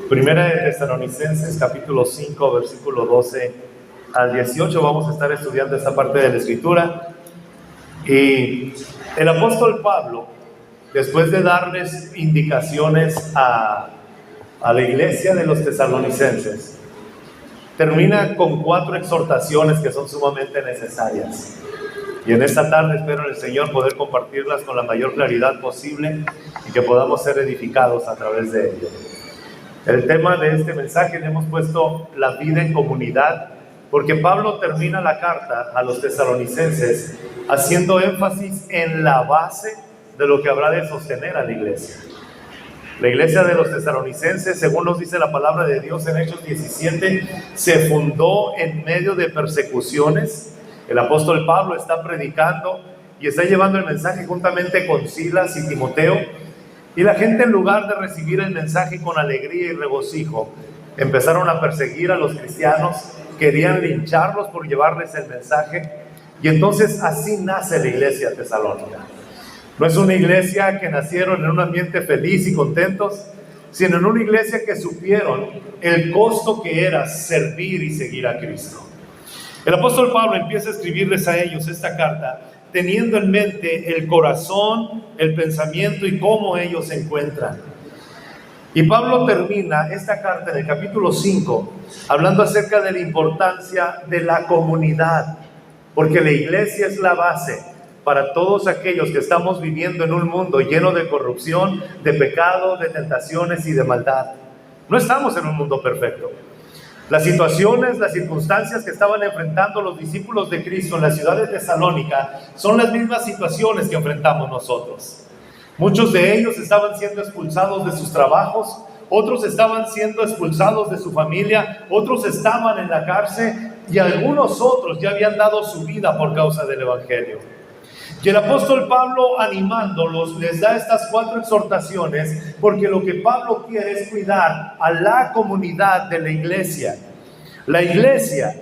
Primera de Tesalonicenses, capítulo 5, versículo 12 al 18. Vamos a estar estudiando esta parte de la Escritura. Y el apóstol Pablo, después de darles indicaciones a la iglesia de los tesalonicenses, termina con 4 exhortaciones que son sumamente necesarias. Y en esta tarde espero en el Señor poder compartirlas con la mayor claridad posible y que podamos ser edificados a través de ello. El tema de este mensaje le hemos puesto la vida en comunidad, porque Pablo termina la carta a los tesalonicenses haciendo énfasis en la base de lo que habrá de sostener a la iglesia. La iglesia de los tesalonicenses, según nos dice la palabra de Dios en Hechos 17, se fundó en medio de persecuciones. El apóstol Pablo está predicando y está llevando el mensaje juntamente con Silas y Timoteo. Y la gente, en lugar de recibir el mensaje con alegría y regocijo, empezaron a perseguir a los cristianos, querían lincharlos por llevarles el mensaje. Y entonces así nace la iglesia tesalónica. No es una iglesia que nacieron en un ambiente feliz y contentos, sino en una iglesia que supieron el costo que era servir y seguir a Cristo. El apóstol Pablo empieza a escribirles a ellos esta carta teniendo en mente el corazón, el pensamiento y cómo ellos se encuentran. Y Pablo termina esta carta en el capítulo 5 hablando acerca de la importancia de la comunidad, porque la iglesia es la base para todos aquellos que estamos viviendo en un mundo lleno de corrupción, de pecado, de tentaciones y de maldad. No estamos en un mundo perfecto. Las situaciones, las circunstancias que estaban enfrentando los discípulos de Cristo en la ciudad de Tesalónica son las mismas situaciones que enfrentamos nosotros. Muchos de ellos estaban siendo expulsados de sus trabajos, otros estaban siendo expulsados de su familia, otros estaban en la cárcel y algunos otros ya habían dado su vida por causa del Evangelio. Y el apóstol Pablo, animándolos, les da estas 4 exhortaciones, porque lo que Pablo quiere es cuidar a la comunidad de la iglesia. La iglesia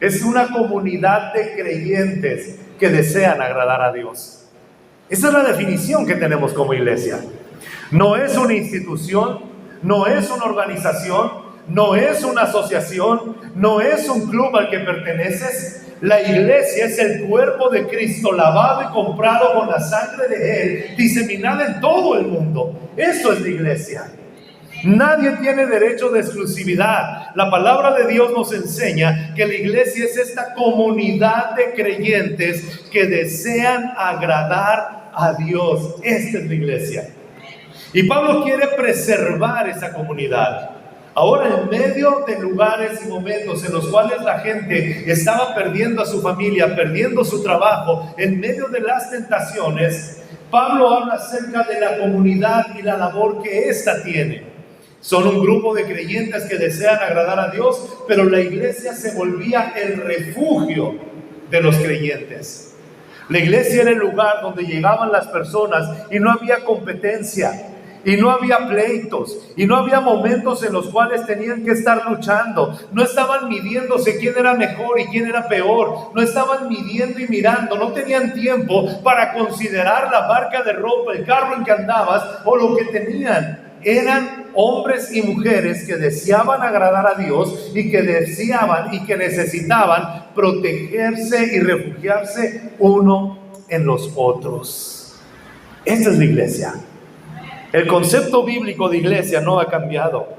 es una comunidad de creyentes que desean agradar a Dios. Esa es la definición que tenemos como iglesia. No es una institución, no es una organización, no es una asociación, no es un club al que perteneces. La iglesia es el cuerpo de Cristo, lavado y comprado con la sangre de Él, diseminada en todo el mundo. Eso es la iglesia. Nadie tiene derecho de exclusividad. La palabra de Dios nos enseña que la iglesia es esta comunidad de creyentes que desean agradar a Dios. Esta es la iglesia. Y Pablo quiere preservar esa comunidad. Ahora, en medio de lugares y momentos en los cuales la gente estaba perdiendo a su familia, perdiendo su trabajo, en medio de las tentaciones, Pablo habla acerca de la comunidad y la labor que ésta tiene. Son un grupo de creyentes que desean agradar a Dios, pero la iglesia se volvía el refugio de los creyentes. La iglesia era el lugar donde llegaban las personas y no había competencia. Y no había pleitos, y no había momentos en los cuales tenían que estar luchando. No estaban midiéndose quién era mejor y quién era peor. No estaban midiendo y mirando. No tenían tiempo para considerar la marca de ropa, el carro en que andabas o lo que tenían. Eran hombres y mujeres que deseaban agradar a Dios y que deseaban y que necesitaban protegerse y refugiarse uno en los otros. Esta es la iglesia. El concepto bíblico de iglesia no ha cambiado.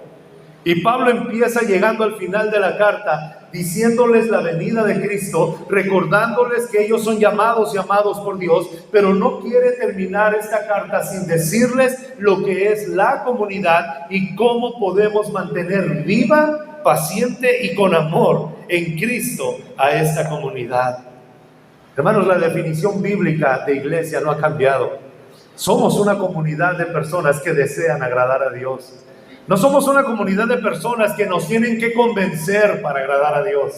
Y Pablo empieza llegando al final de la carta diciéndoles la venida de Cristo, recordándoles que ellos son llamados y amados por Dios, pero no quiere terminar esta carta sin decirles lo que es la comunidad y cómo podemos mantener viva, paciente y con amor en Cristo a esta comunidad. Hermanos, la definición bíblica de iglesia no ha cambiado. Somos una comunidad de personas que desean agradar a Dios. No somos una comunidad de personas que nos tienen que convencer para agradar a Dios.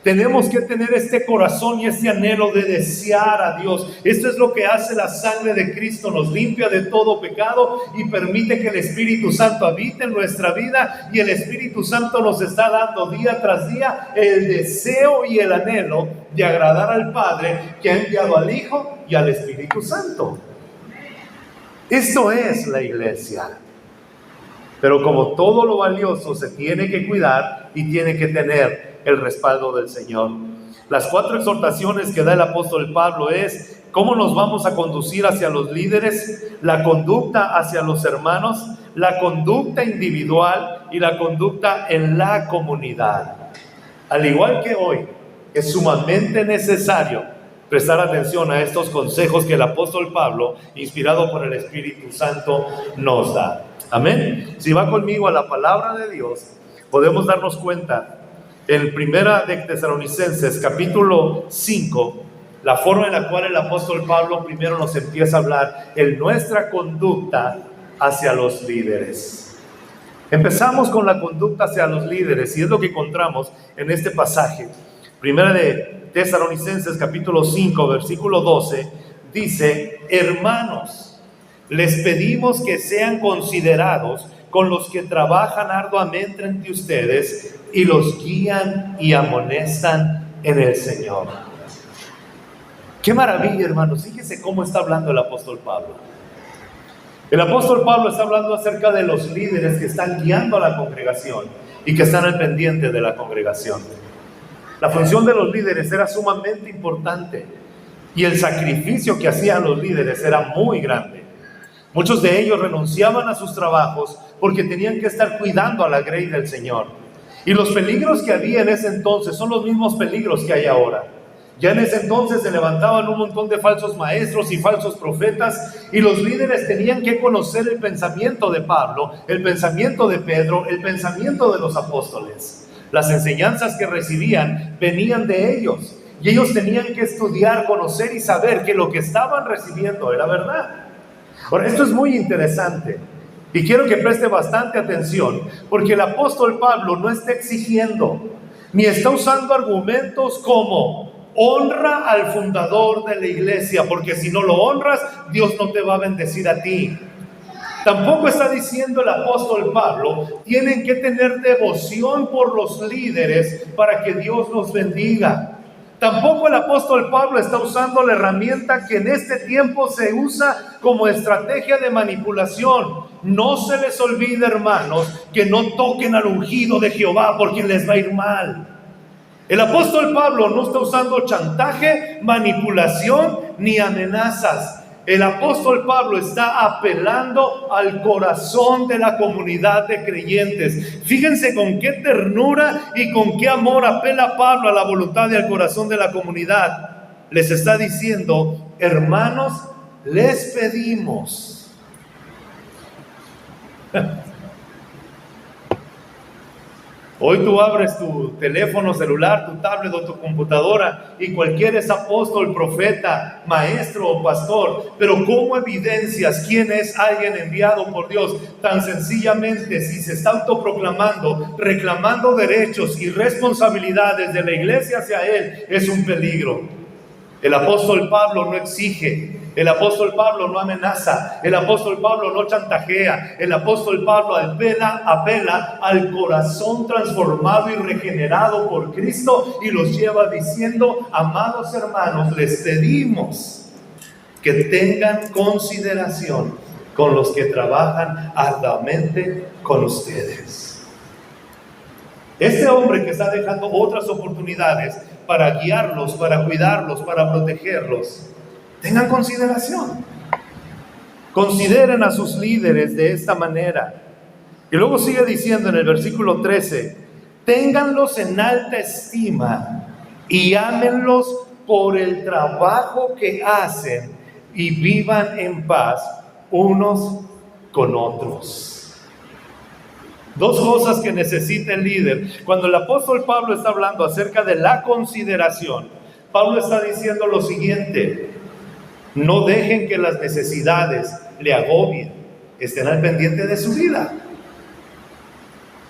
Tenemos que tener este corazón y este anhelo de desear a Dios. Esto es lo que hace la sangre de Cristo. Nos limpia de todo pecado y permite que el Espíritu Santo habite en nuestra vida. Y el Espíritu Santo nos está dando día tras día el deseo y el anhelo de agradar al Padre que ha enviado al Hijo y al Espíritu Santo. Esto es la iglesia. Pero como todo lo valioso se tiene que cuidar y tiene que tener el respaldo del Señor. Las 4 exhortaciones que da el apóstol Pablo es cómo nos vamos a conducir hacia los líderes, la conducta hacia los hermanos, la conducta individual y la conducta en la comunidad. Al igual que hoy, es sumamente necesario prestar atención a estos consejos que el apóstol Pablo, inspirado por el Espíritu Santo, nos da. Amén. Si va conmigo a la palabra de Dios, podemos darnos cuenta en Primera de Tesalonicenses, capítulo 5, la forma en la cual el apóstol Pablo primero nos empieza a hablar en nuestra conducta hacia los líderes. Empezamos con la conducta hacia los líderes y es lo que encontramos en este pasaje. Primera de Tesalonicenses, capítulo 5, versículo 12, dice: hermanos, les pedimos que sean considerados con los que trabajan arduamente entre ustedes y los guían y amonestan en el Señor. Qué maravilla, hermanos. Fíjese cómo está hablando el apóstol Pablo. El apóstol Pablo está hablando acerca de los líderes que están guiando a la congregación y que están al pendiente de la congregación. La función de los líderes era sumamente importante y el sacrificio que hacían los líderes era muy grande. Muchos de ellos renunciaban a sus trabajos porque tenían que estar cuidando a la grey del Señor. Y los peligros que había en ese entonces son los mismos peligros que hay ahora. Ya en ese entonces se levantaban un montón de falsos maestros y falsos profetas, y los líderes tenían que conocer el pensamiento de Pablo, el pensamiento de Pedro, el pensamiento de los apóstoles. Las enseñanzas que recibían venían de ellos, y ellos tenían que estudiar, conocer y saber que lo que estaban recibiendo era verdad. Ahora, esto es muy interesante y quiero que preste bastante atención, porque el apóstol Pablo no está exigiendo ni está usando argumentos como honra al fundador de la iglesia, porque si no lo honras, Dios no te va a bendecir a ti. Tampoco está diciendo el apóstol Pablo, tienen que tener devoción por los líderes para que Dios los bendiga. Tampoco el apóstol Pablo está usando la herramienta que en este tiempo se usa como estrategia de manipulación. No se les olvide, hermanos, que no toquen al ungido de Jehová porque les va a ir mal. El apóstol Pablo no está usando chantaje, manipulación ni amenazas. El apóstol Pablo está apelando al corazón de la comunidad de creyentes. Fíjense con qué ternura y con qué amor apela Pablo a la voluntad y al corazón de la comunidad. Les está diciendo: hermanos, les pedimos. Hoy tú abres tu teléfono celular, tu tablet o tu computadora y cualquiera es apóstol, profeta, maestro o pastor. Pero ¿cómo evidencias quién es alguien enviado por Dios? Tan sencillamente, si se está autoproclamando, reclamando derechos y responsabilidades de la iglesia hacia él, es un peligro. El apóstol Pablo no exige, el apóstol Pablo no amenaza, el apóstol Pablo no chantajea, el apóstol Pablo apela al corazón transformado y regenerado por Cristo y los lleva diciendo: amados hermanos, les pedimos que tengan consideración con los que trabajan arduamente con ustedes. Este hombre que está dejando otras oportunidades para guiarlos, para cuidarlos, para protegerlos, tengan consideración. Consideren a sus líderes de esta manera. Y luego sigue diciendo en el versículo 13: ténganlos en alta estima y ámenlos por el trabajo que hacen y vivan en paz unos con otros. Dos cosas que necesita el líder. Cuando el apóstol Pablo está hablando acerca de la consideración, Pablo está diciendo lo siguiente: no dejen que las necesidades le agobien, estén al pendiente de su vida,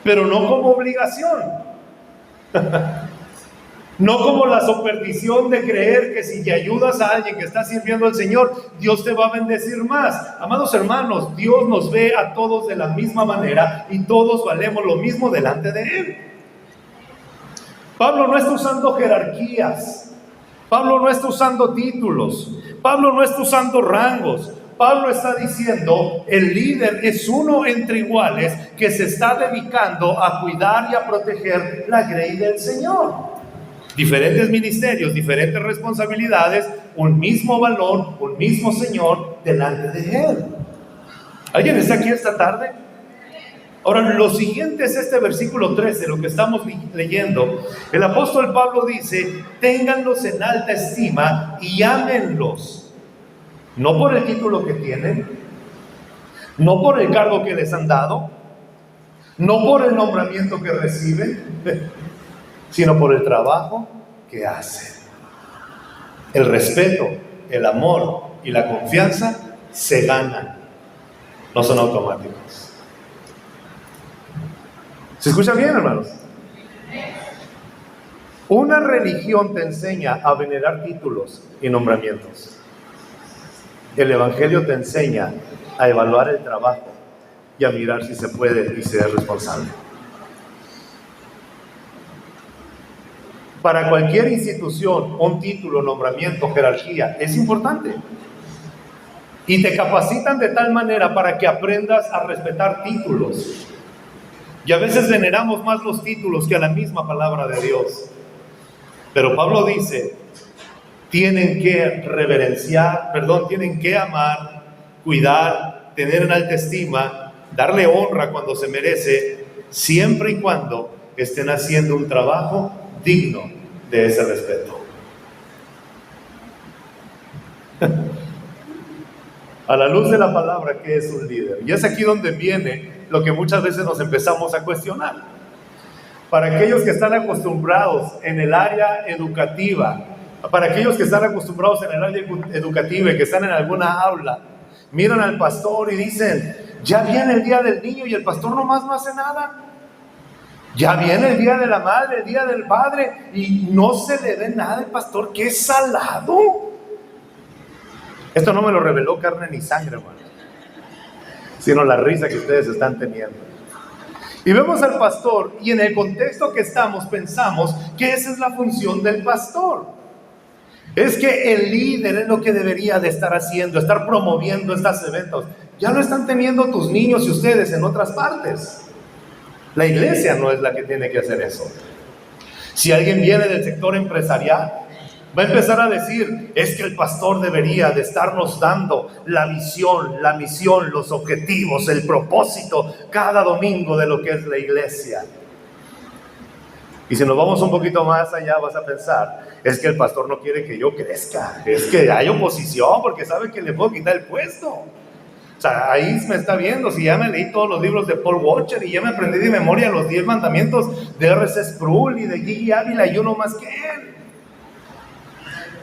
pero no como obligación. No como la superstición de creer que si te ayudas a alguien que está sirviendo al Señor, Dios te va a bendecir más. Amados hermanos, Dios nos ve a todos de la misma manera y todos valemos lo mismo delante de Él. Pablo no está usando jerarquías, Pablo no está usando títulos, Pablo no está usando rangos, Pablo está diciendo, el líder es uno entre iguales que se está dedicando a cuidar y a proteger la grey del Señor. Diferentes ministerios, diferentes responsabilidades, un mismo valor, un mismo Señor delante de Él. ¿Alguien está aquí esta tarde? Ahora, lo siguiente es este versículo 13, lo que estamos leyendo. El apóstol Pablo dice, ténganlos en alta estima y ámenlos. No por el título que tienen, no por el cargo que les han dado, no por el nombramiento que reciben, sino por el trabajo que hacen. El respeto, el amor y la confianza se ganan, no son automáticos. ¿Se escucha bien, hermanos? Una religión te enseña a venerar títulos y nombramientos. El Evangelio te enseña a evaluar el trabajo y a mirar si se puede y ser responsable. Para cualquier institución, un título, nombramiento, jerarquía es importante. Y te capacitan de tal manera para que aprendas a respetar títulos. Y a veces veneramos más los títulos que a la misma palabra de Dios. Pero Pablo dice, tienen que tienen que amar, cuidar, tener en alta estima, darle honra cuando se merece, siempre y cuando estén haciendo un trabajo digno de ese respeto. A la luz de la palabra, ¿qué es un líder? Y es aquí donde viene lo que muchas veces nos empezamos a cuestionar. Para aquellos que están acostumbrados en el área educativa, para aquellos que están acostumbrados en el área educativa y que están en alguna aula, miran al pastor y dicen, ya viene el día del niño y el pastor nomás no hace nada. Ya viene el día de la madre, el día del padre y no se le ve nada al pastor. ¡Qué salado! Esto no me lo reveló carne ni sangre, hermano, sino la risa que ustedes están teniendo. Y vemos al pastor y en el contexto que estamos pensamos que esa es la función del pastor. Es que el líder es lo que debería de estar haciendo, estar promoviendo estos eventos. Ya lo están teniendo tus niños y ustedes en otras partes. La iglesia no es la que tiene que hacer eso. Si alguien viene del sector empresarial, va a empezar a decir, es que el pastor debería de estarnos dando la visión, la misión, los objetivos, el propósito cada domingo de lo que es la iglesia. Y si nos vamos un poquito más allá, vas a pensar, es que el pastor no quiere que yo crezca, es que hay oposición porque sabe que le puedo quitar el puesto. O sea, ahí me está viendo, si ya me leí todos los libros de Paul Washer y ya me aprendí de memoria los 10 mandamientos de R.C. Sproul y de Gigi Ávila y uno más que él.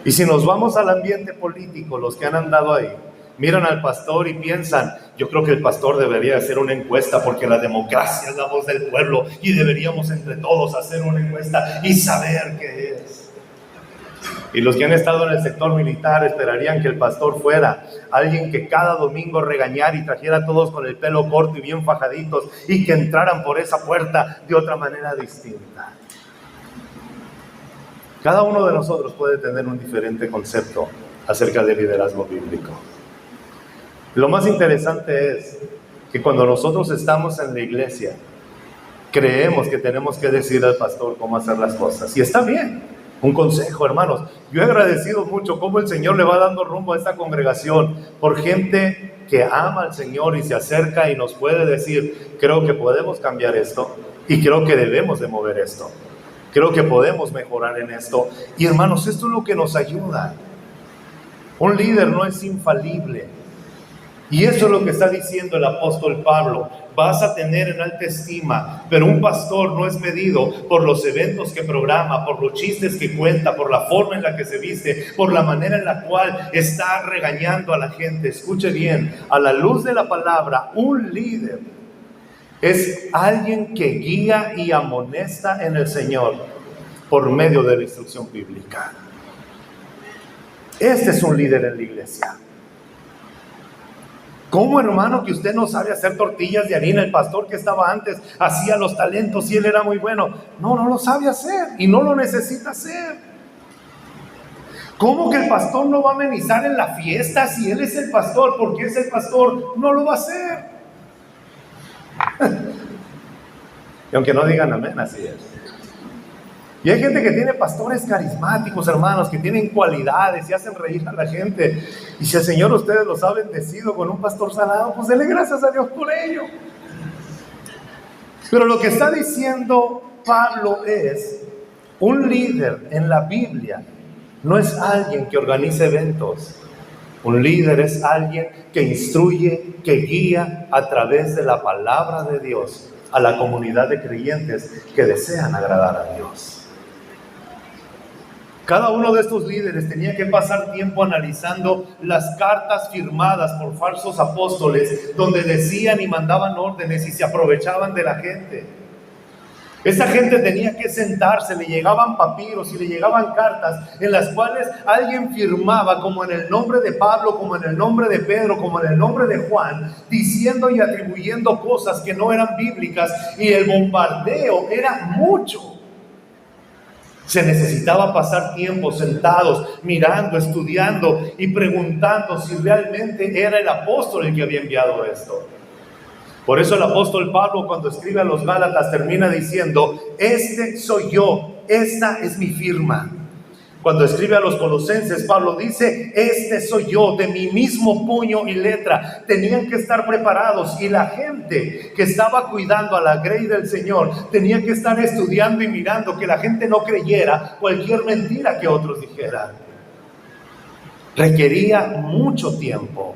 Y si nos vamos al ambiente político, los que han andado ahí, miran al pastor y piensan, yo creo que el pastor debería hacer una encuesta porque la democracia es la voz del pueblo y deberíamos entre todos hacer una encuesta y saber qué es. Y los que han estado en el sector militar esperarían que el pastor fuera alguien que cada domingo regañara y trajera a todos con el pelo corto y bien fajaditos y que entraran por esa puerta de otra manera distinta. Cada uno de nosotros puede tener un diferente concepto acerca del liderazgo bíblico. Lo más interesante es que cuando nosotros estamos en la iglesia, creemos que tenemos que decir al pastor cómo hacer las cosas. Y está bien, un consejo, hermanos. Yo he agradecido mucho cómo el Señor le va dando rumbo a esta congregación por gente que ama al Señor y se acerca y nos puede decir, creo que podemos cambiar esto y creo que debemos de mover esto. Creo que podemos mejorar en esto. Y hermanos, esto es lo que nos ayuda. Un líder no es infalible. Y eso es lo que está diciendo el apóstol Pablo. Vas a tener en alta estima, pero un pastor no es medido por los eventos que programa, por los chistes que cuenta, por la forma en la que se viste, por la manera en la cual está regañando a la gente. Escuche bien, a la luz de la palabra, un líder es alguien que guía y amonesta en el Señor por medio de la instrucción bíblica. Este es un líder en la iglesia. ¿Cómo, hermano, que usted no sabe hacer tortillas de harina? El pastor que estaba antes hacía los talentos y él era muy bueno. No lo sabe hacer y no lo necesita hacer. ¿Cómo que el pastor no va a amenizar en la fiesta si él es el pastor? Porque es el pastor, no lo va a hacer. Y aunque no digan amén, así es. Y hay gente que tiene pastores carismáticos, hermanos, que tienen cualidades y hacen reír a la gente. Y si el Señor ustedes los ha bendecido con un pastor sanado, pues denle gracias a Dios por ello. Pero lo que está diciendo Pablo es, un líder en la Biblia no es alguien que organiza eventos. Un líder es alguien que instruye, que guía a través de la palabra de Dios a la comunidad de creyentes que desean agradar a Dios. Cada uno de estos líderes tenía que pasar tiempo analizando las cartas firmadas por falsos apóstoles, donde decían y mandaban órdenes y se aprovechaban de la gente. Esa gente tenía que sentarse, le llegaban papiros y le llegaban cartas en las cuales alguien firmaba como en el nombre de Pablo, como en el nombre de Pedro, como en el nombre de Juan, diciendo y atribuyendo cosas que no eran bíblicas, y el bombardeo era mucho. Se necesitaba pasar tiempo sentados, mirando, estudiando y preguntando si realmente era el apóstol el que había enviado esto. Por eso el apóstol Pablo, cuando escribe a los Gálatas, termina diciendo: este soy yo, esta es mi firma. Cuando escribe a los Colosenses, Pablo dice: este soy yo, de mi mismo puño y letra. Tenían que estar preparados, y la gente que estaba cuidando a la grey del Señor tenía que estar estudiando y mirando que la gente no creyera cualquier mentira que otros dijeran. Requería mucho tiempo.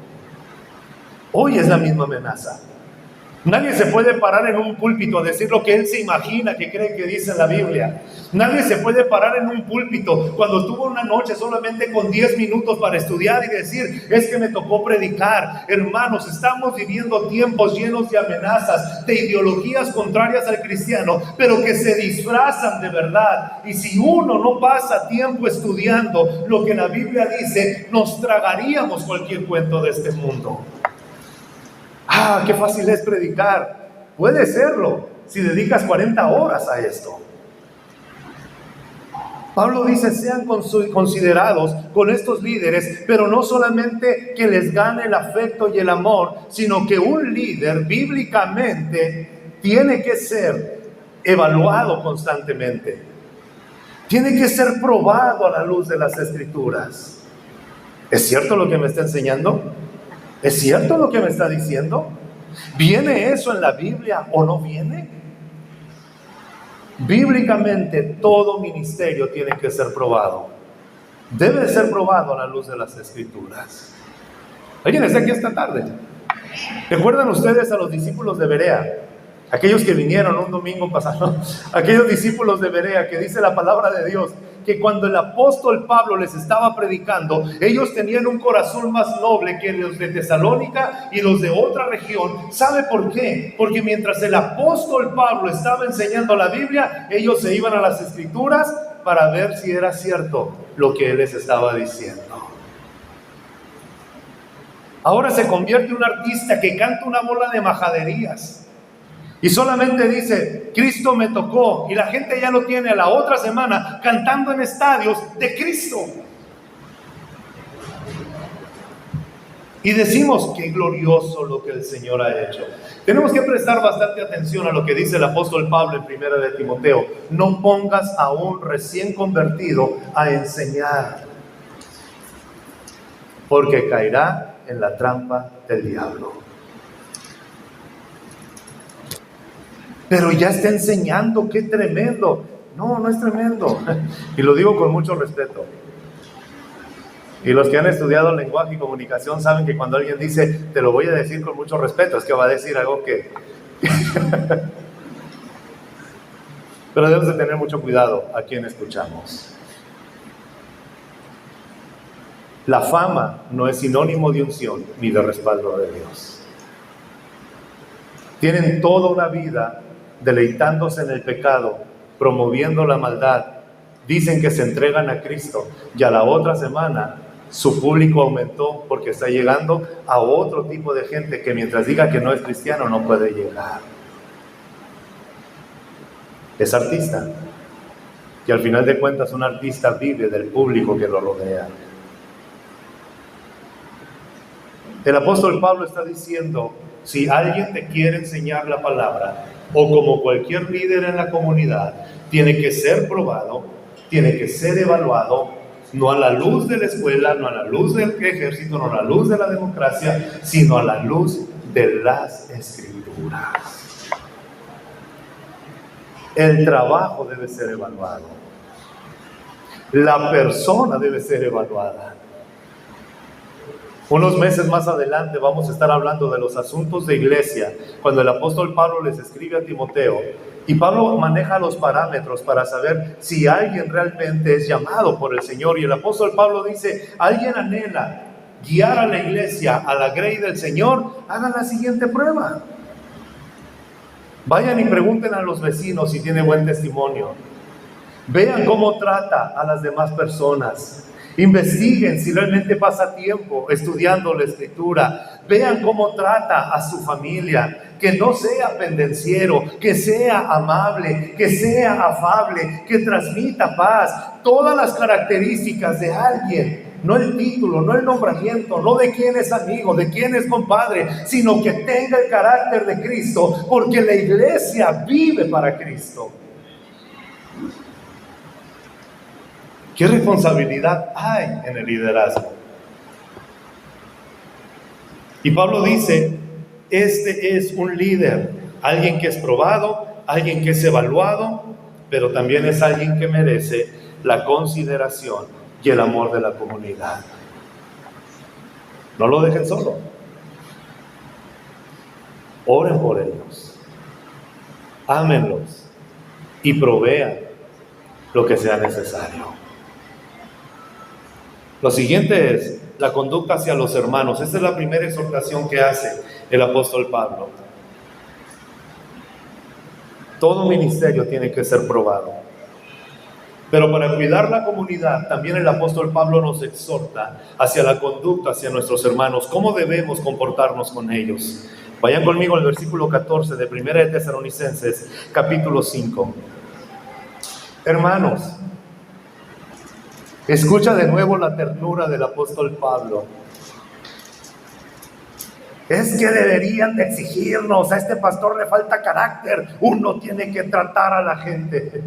Hoy es la misma amenaza. Nadie se puede parar en un púlpito a decir lo que él se imagina que cree que dice en la Biblia. Nadie se puede parar en un púlpito cuando tuvo una noche solamente con 10 minutos para estudiar y decir: es que me tocó predicar. Hermanos, estamos viviendo tiempos llenos de amenazas, de ideologías contrarias al cristiano, pero que se disfrazan de verdad. Y si uno no pasa tiempo estudiando lo que la Biblia dice, nos tragaríamos cualquier cuento de este mundo. Ah, qué fácil es predicar. Puede serlo si dedicas 40 horas a esto. Pablo dice: sean considerados con estos líderes, pero no solamente que les gane el afecto y el amor, sino que un líder bíblicamente tiene que ser evaluado constantemente. Tiene que ser probado a la luz de las Escrituras. ¿Es cierto lo que me está enseñando? ¿Es cierto lo que me está diciendo? ¿Viene eso en la Biblia o no viene? Bíblicamente todo ministerio tiene que ser probado. Debe ser probado a la luz de las Escrituras. ¿Alguien está aquí esta tarde? ¿Recuerdan ustedes a los discípulos de Berea? Aquellos que vinieron un domingo pasado, aquellos discípulos de Berea, que dice la palabra de Dios, que cuando el apóstol Pablo les estaba predicando, ellos tenían un corazón más noble que los de Tesalónica y los de otra región. ¿Sabe por qué? Porque mientras el apóstol Pablo estaba enseñando la Biblia, ellos se iban a las Escrituras para ver si era cierto lo que él les estaba diciendo. Ahora se convierte un artista que canta una bola de majaderías y solamente dice: Cristo me tocó, y la gente ya lo tiene a la otra semana cantando en estadios de Cristo. Y decimos: qué glorioso lo que el Señor ha hecho. Tenemos que prestar bastante atención a lo que dice el apóstol Pablo en 1 de Timoteo: no pongas a un recién convertido a enseñar, porque caerá en la trampa del diablo. Pero ya está enseñando, qué tremendo. No, no es tremendo. Y lo digo con mucho respeto. Y los que han estudiado lenguaje y comunicación saben que cuando alguien dice: te lo voy a decir con mucho respeto, es que va a decir algo que... Pero debemos de tener mucho cuidado a quien escuchamos. La fama no es sinónimo de unción ni de respaldo de Dios. Tienen toda una vida deleitándose en el pecado, promoviendo la maldad. Dicen que se entregan a Cristo, y a la otra semana su público aumentó porque está llegando a otro tipo de gente que mientras diga que no es cristiano no puede llegar. Es artista. Y al final de cuentas un artista vive del público que lo rodea. El apóstol Pablo está diciendo, si alguien te quiere enseñar la palabra, o como cualquier líder en la comunidad, tiene que ser probado, tiene que ser evaluado, no a la luz de la escuela, no a la luz del ejército, no a la luz de la democracia, sino a la luz de las Escrituras. El trabajo debe ser evaluado. La persona debe ser evaluada. Unos meses más adelante vamos a estar hablando de los asuntos de iglesia, cuando el apóstol Pablo les escribe a Timoteo, y Pablo maneja los parámetros para saber si alguien realmente es llamado por el Señor. Y el apóstol Pablo dice, alguien anhela guiar a la iglesia a la grey del Señor, hagan la siguiente prueba. Vayan y pregunten a los vecinos si tiene buen testimonio. Vean cómo trata a las demás personas. Investiguen si realmente pasa tiempo estudiando la Escritura. Vean cómo trata a su familia. Que no sea pendenciero, que sea amable, que sea afable, que transmita paz. Todas las características de alguien. No el título, no el nombramiento, no de quién es amigo, de quién es compadre, sino que tenga el carácter de Cristo, porque la iglesia vive para Cristo. ¿Qué responsabilidad hay en el liderazgo? Y Pablo dice, este es un líder, alguien que es probado, alguien que es evaluado, pero también es alguien que merece la consideración y el amor de la comunidad. No lo dejen solo. Oren por ellos. Ámenlos y provean lo que sea necesario. Lo siguiente es la conducta hacia los hermanos. Esta es la primera exhortación que hace el apóstol Pablo. Todo ministerio tiene que ser probado. Pero para cuidar la comunidad, también el apóstol Pablo nos exhorta hacia la conducta hacia nuestros hermanos. ¿Cómo debemos comportarnos con ellos? Vayan conmigo al versículo 14 de 1 de Tesalonicenses, capítulo 5. Hermanos, escucha de nuevo la ternura del apóstol Pablo. Es que deberían de exigirnos, a este pastor le falta carácter, uno tiene que tratar a la gente.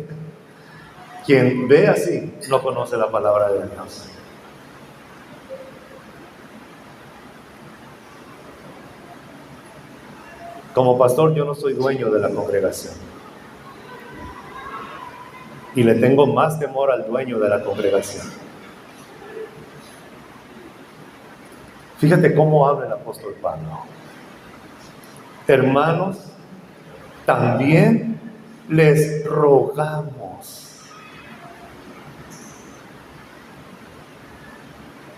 Quien ve así no conoce la palabra de Dios. Como pastor yo no soy dueño de la congregación. Y le tengo más temor al dueño de la congregación. Fíjate cómo habla el apóstol Pablo. Hermanos, también les rogamos.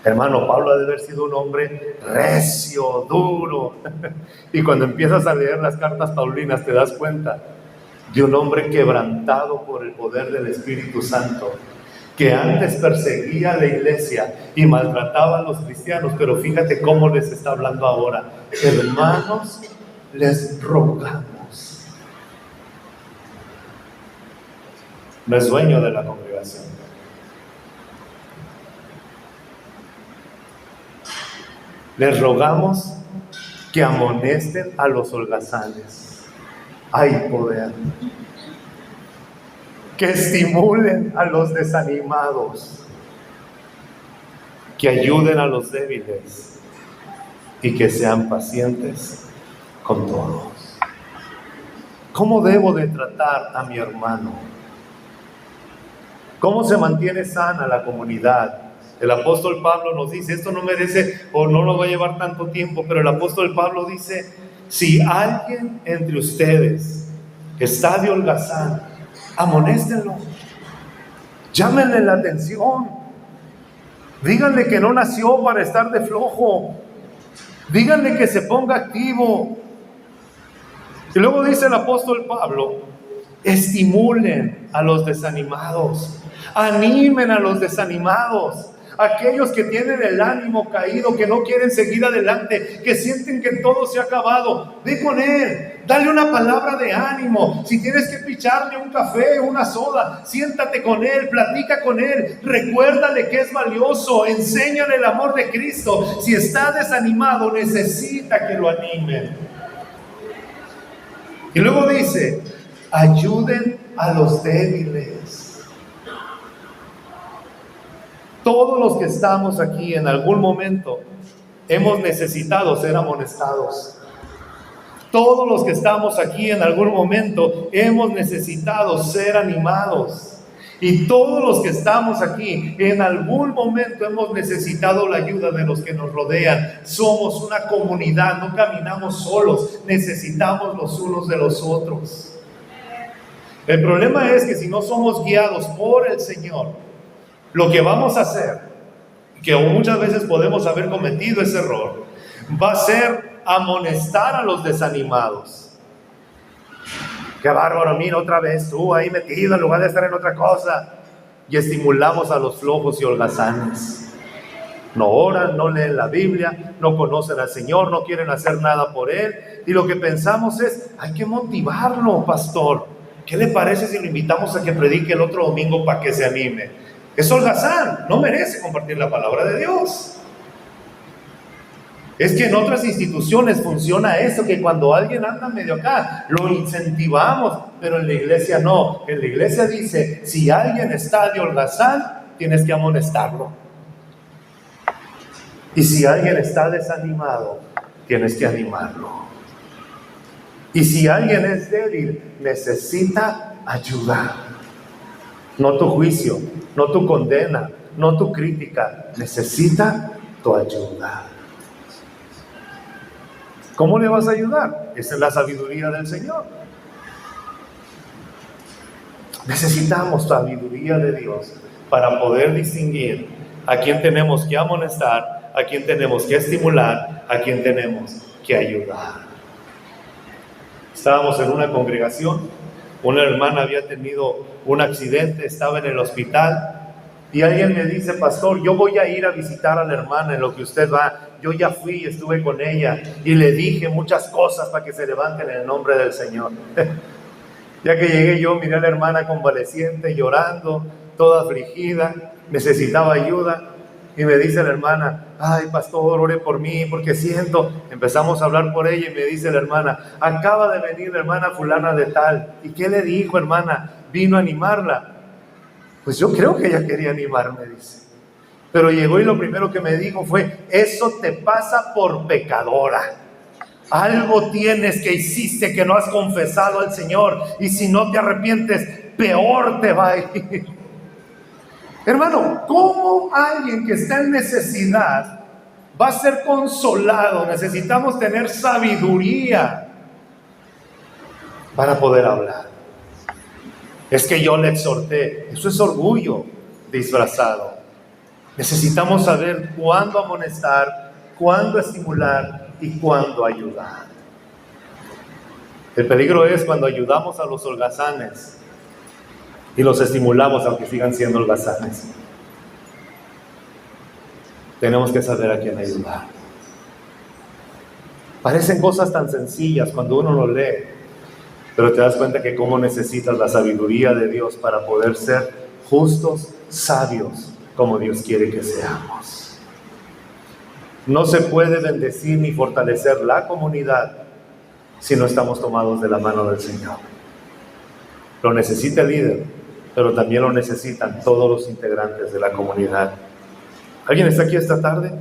Hermano, Pablo ha de haber sido un hombre recio, duro. Y cuando empiezas a leer las cartas paulinas te das cuenta de un hombre quebrantado por el poder del Espíritu Santo, que antes perseguía a la iglesia y maltrataba a los cristianos, pero fíjate cómo les está hablando ahora. Hermanos, les rogamos. No es dueño de la congregación. Les rogamos que amonesten a los holgazanes. Hay poder. Que estimulen a los desanimados. Que ayuden a los débiles. Y que sean pacientes con todos. ¿Cómo debo de tratar a mi hermano? ¿Cómo se mantiene sana la comunidad? El apóstol Pablo nos dice, esto no merece o no lo va a llevar tanto tiempo, pero el apóstol Pablo dice, si alguien entre ustedes está de holgazán, amonéstenlo, llámenle la atención, díganle que no nació para estar de flojo, díganle que se ponga activo. Y luego dice el apóstol Pablo, estimulen a los desanimados, animen a los desanimados. aquellos que tienen el ánimo caído, que no quieren seguir adelante, que sienten que todo se ha acabado. Ve con él, dale una palabra de ánimo. Si tienes que picharle un café, una soda, siéntate con él, platica con él, recuérdale que es valioso, enséñale el amor de Cristo. Si está desanimado, necesita que lo animen. Y luego dice, ayuden a los débiles. Todos los que estamos aquí en algún momento hemos necesitado ser amonestados. Todos los que estamos aquí en algún momento hemos necesitado ser animados. Y todos los que estamos aquí en algún momento hemos necesitado la ayuda de los que nos rodean. Somos una comunidad, no caminamos solos, necesitamos los unos de los otros. El problema es que si no somos guiados por el Señor, lo que vamos a hacer, que muchas veces podemos haber cometido ese error, va a ser amonestar a los desanimados. Qué bárbaro, mira otra vez tú ahí metido en lugar de estar en otra cosa. Y estimulamos a los flojos y holgazanes. No oran, no leen la Biblia, no conocen al Señor, no quieren hacer nada por Él. Y lo que pensamos es, hay que motivarlo, pastor. ¿Qué le parece si lo invitamos a que predique el otro domingo para que se anime? Es holgazán, no merece compartir la palabra de Dios. Es que en otras instituciones funciona eso, que cuando alguien anda medio acá, lo incentivamos, pero en la iglesia no. En la iglesia dice, si alguien está de holgazán, tienes que amonestarlo. Y si alguien está desanimado, tienes que animarlo. Y si alguien es débil, necesita ayuda. No tu juicio, no tu condena, no tu crítica, necesita tu ayuda. ¿Cómo le vas a ayudar? Esa es la sabiduría del Señor. Necesitamos sabiduría de Dios para poder distinguir a quién tenemos que amonestar, a quién tenemos que estimular, a quién tenemos que ayudar. Estábamos en una congregación, una hermana había tenido un accidente, estaba en el hospital y alguien me dice, pastor, yo voy a ir a visitar a la hermana en lo que usted va. Yo ya fui, estuve con ella y le dije muchas cosas para que se levanten en el nombre del Señor. Ya que llegué yo, miré a la hermana convaleciente, llorando, toda afligida, necesitaba ayuda. Y me dice la hermana, ay pastor, ore por mí porque siento. Empezamos a hablar por ella y me dice la hermana, acaba de venir la hermana fulana de tal. ¿Y qué le dijo, hermana? Vino a animarla. Pues yo creo que ella quería animarme, dice. Pero llegó y lo primero que me dijo fue, eso te pasa por pecadora. Algo tienes que hiciste que no has confesado al Señor. Y si no te arrepientes, peor te va a ir. Hermano, ¿cómo alguien que está en necesidad va a ser consolado? Necesitamos tener sabiduría para poder hablar. Es que yo le exhorté. Eso es orgullo disfrazado. Necesitamos saber cuándo amonestar, cuándo estimular y cuándo ayudar. El peligro es cuando ayudamos a los holgazanes y los estimulamos aunque sigan siendo holgazanes. Tenemos que saber a quién ayudar. Parecen cosas tan sencillas cuando uno lo lee, pero te das cuenta que cómo necesitas la sabiduría de Dios para poder ser justos, sabios, como Dios quiere que seamos. No se puede bendecir ni fortalecer la comunidad si no estamos tomados de la mano del Señor. Lo necesita el líder, pero también lo necesitan todos los integrantes de la comunidad. ¿Alguien está aquí esta tarde?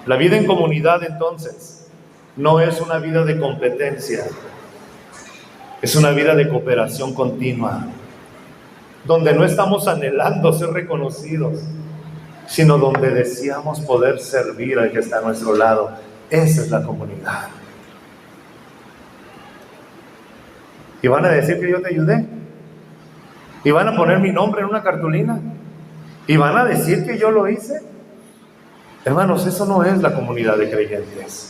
La vida en comunidad, entonces, no es una vida de competencia, es una vida de cooperación continua, donde no estamos anhelando ser reconocidos, sino donde deseamos poder servir al que está a nuestro lado. Esa es la comunidad. Y van a decir que yo te ayudé, y van a poner mi nombre en una cartulina, y van a decir que yo lo hice. Hermanos, eso no es la comunidad de creyentes.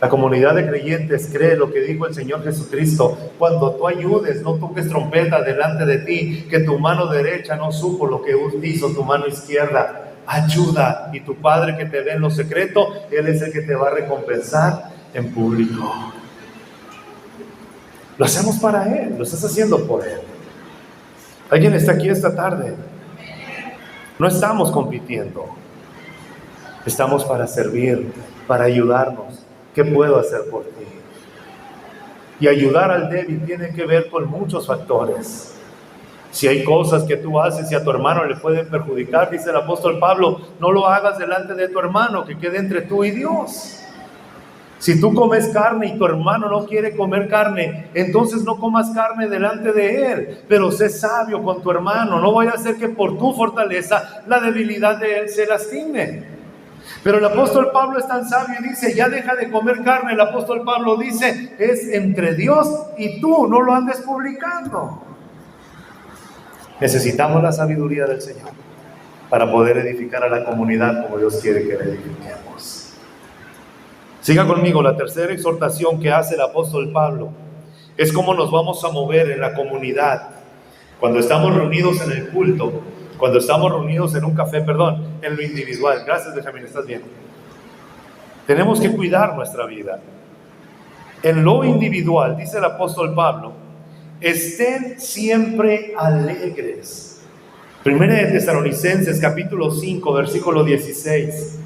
La comunidad de creyentes cree lo que dijo el Señor Jesucristo: cuando tú ayudes, no toques trompeta delante de ti, que tu mano derecha no supo lo que hizo tu mano izquierda. ayuda. Y tu Padre que te ve en lo secreto, Él es el que te va a recompensar en público. Lo hacemos para Él, lo estás haciendo por Él. ¿Alguien está aquí esta tarde? No estamos compitiendo. Estamos para servir, para ayudarnos. ¿Qué puedo hacer por ti? Y ayudar al débil tiene que ver con muchos factores. Si hay cosas que tú haces y a tu hermano le pueden perjudicar, dice el apóstol Pablo, no lo hagas delante de tu hermano, que quede entre tú y Dios. Si tú comes carne y tu hermano no quiere comer carne, entonces no comas carne delante de él, pero sé sabio con tu hermano. No vaya a ser que por tu fortaleza la debilidad de él se lastime. Pero el apóstol Pablo es tan sabio y dice, ya deja de comer carne. El apóstol Pablo dice, es entre Dios y tú, no lo andes publicando. Necesitamos la sabiduría del Señor para poder edificar a la comunidad como Dios quiere que la edifiquemos. Siga conmigo, la tercera exhortación que hace el apóstol Pablo es cómo nos vamos a mover en la comunidad. Cuando estamos reunidos en el culto, cuando estamos reunidos en un café, en lo individual. Gracias, Benjamín, estás bien. Tenemos que cuidar nuestra vida. En lo individual, dice el apóstol Pablo, estén siempre alegres. Primera de Tesalonicenses, capítulo 5, versículo 16.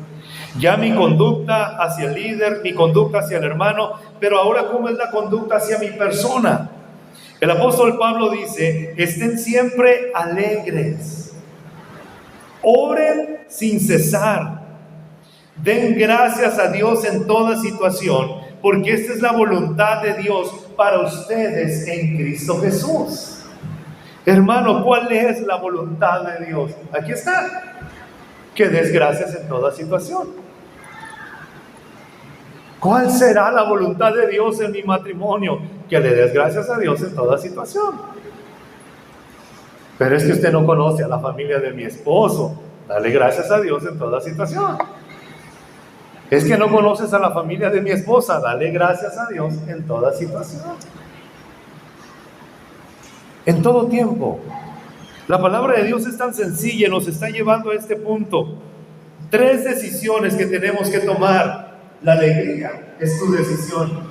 Ya mi conducta hacia el líder, mi conducta hacia el hermano, pero ahora ¿cómo es la conducta hacia mi persona? El apóstol Pablo dice, estén siempre alegres, oren sin cesar, den gracias a Dios en toda situación, porque esta es la voluntad de Dios para ustedes en Cristo Jesús. Hermano, ¿cuál es la voluntad de Dios? Aquí está. Que des gracias en toda situación. ¿Cuál será la voluntad de Dios en mi matrimonio? Que le des gracias a Dios en toda situación. Pero es que usted no conoce a la familia de mi esposo. Dale gracias a Dios en toda situación. Es que no conoces a la familia de mi esposa. Dale gracias a Dios en toda situación. En todo tiempo. La palabra de Dios es tan sencilla y nos está llevando a este punto. 3 decisiones que tenemos que tomar. La alegría es tu decisión.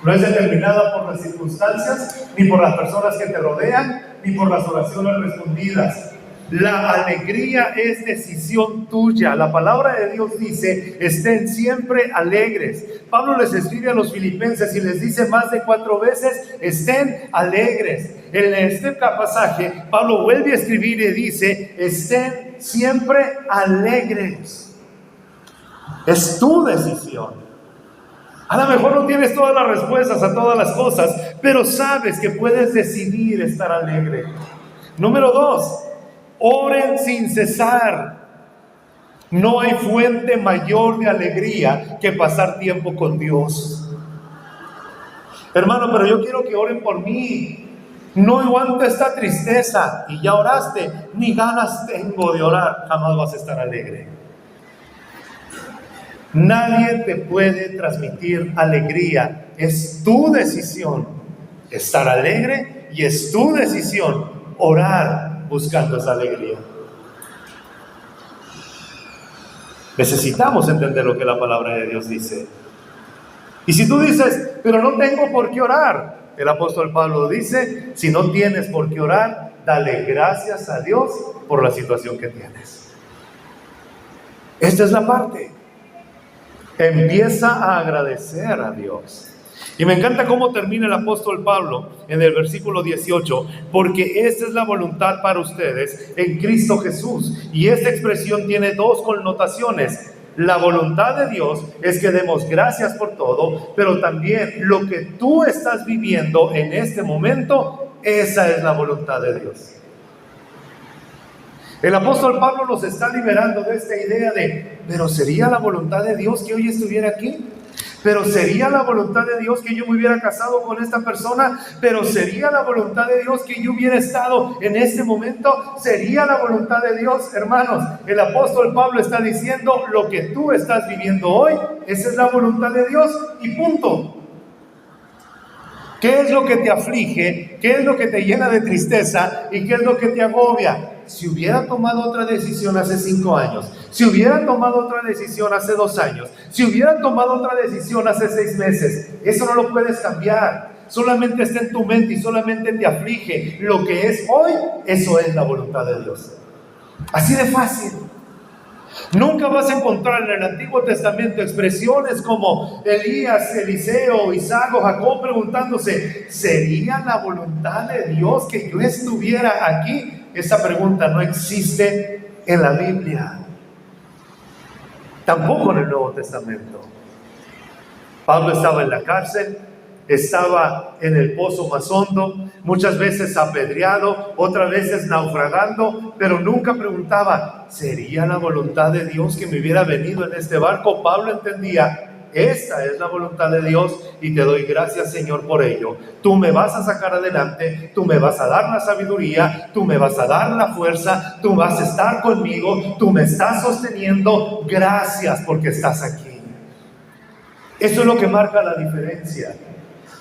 No es determinada por las circunstancias, ni por las personas que te rodean, ni por las oraciones respondidas. La alegría es decisión tuya. La palabra de Dios dice, estén siempre alegres. Pablo les escribe a los filipenses y les dice más de 4 veces, estén alegres. En este pasaje, Pablo vuelve a escribir y dice, estén siempre alegres. Es tu decisión. A lo mejor no tienes todas las respuestas a todas las cosas, pero sabes que puedes decidir estar alegre. Número 2, oren sin cesar. No hay fuente mayor de alegría que pasar tiempo con Dios. Hermano, pero yo quiero que oren por mí. No aguanto esta tristeza. Y ya oraste, ni ganas tengo de orar. Jamás vas a estar alegre. Nadie te puede transmitir alegría. Es tu decisión estar alegre y es tu decisión orar buscando esa alegría. Necesitamos entender lo que la palabra de Dios dice. Y si tú dices, pero no tengo por qué orar, el apóstol Pablo dice, si no tienes por qué orar, dale gracias a Dios por la situación que tienes. Esta es la parte. Empieza a agradecer a Dios. Y me encanta cómo termina el apóstol Pablo en el versículo 18, porque esta es la voluntad para ustedes en Cristo Jesús. Y esta expresión tiene 2 connotaciones. La voluntad de Dios es que demos gracias por todo, pero también lo que tú estás viviendo en este momento, esa es la voluntad de Dios. El apóstol Pablo nos está liberando de esta idea de, pero ¿sería la voluntad de Dios que hoy estuviera aquí? ¿Pero sería la voluntad de Dios que yo me hubiera casado con esta persona? ¿Pero sería la voluntad de Dios que yo hubiera estado en este momento? ¿Sería la voluntad de Dios? Hermanos, el apóstol Pablo está diciendo, lo que tú estás viviendo hoy, esa es la voluntad de Dios y punto. ¿Qué es lo que te aflige? ¿Qué es lo que te llena de tristeza? ¿Y qué es lo que te agobia? si hubiera tomado otra decisión hace 5 años, si hubiera tomado otra decisión hace 2 años, si hubiera tomado otra decisión hace 6 meses, eso no lo puedes cambiar. Solamente está en tu mente y solamente te aflige. Lo que es hoy, eso es la voluntad de Dios. Así de fácil. Nunca vas a encontrar en el Antiguo Testamento expresiones como Elías, Eliseo, Isaac o Jacob preguntándose: ¿sería la voluntad de Dios que yo estuviera aquí? Esa pregunta no existe en la Biblia, tampoco en el Nuevo Testamento. Pablo estaba en la cárcel, estaba en el pozo más hondo, muchas veces apedreado, otras veces naufragando, pero nunca preguntaba: ¿sería la voluntad de Dios que me hubiera venido en este barco? Pablo entendía: esta es la voluntad de Dios y te doy gracias, Señor, por ello. Tú me vas a sacar adelante, tú me vas a dar la sabiduría, tú me vas a dar la fuerza, tú vas a estar conmigo, tú me estás sosteniendo. Gracias porque estás aquí. Eso es lo que marca la diferencia.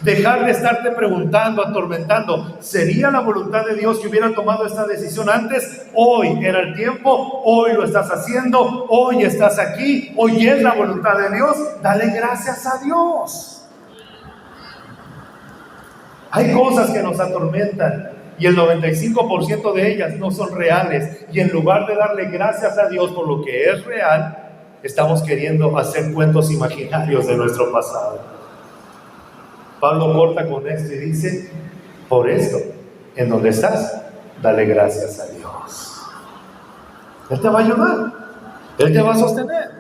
Dejar de estarte preguntando, atormentando: ¿sería la voluntad de Dios que hubiera tomado esta decisión antes? Hoy era el tiempo, hoy lo estás haciendo, hoy estás aquí, hoy es la voluntad de Dios. Dale gracias a Dios. Hay cosas que nos atormentan y el 95% de ellas no son reales, y en lugar de darle gracias a Dios por lo que es real, estamos queriendo hacer cuentos imaginarios de nuestro pasado. Pablo corta con esto y dice: por esto, en donde estás, dale gracias a Dios. Él te va a ayudar, Él te va a sostener,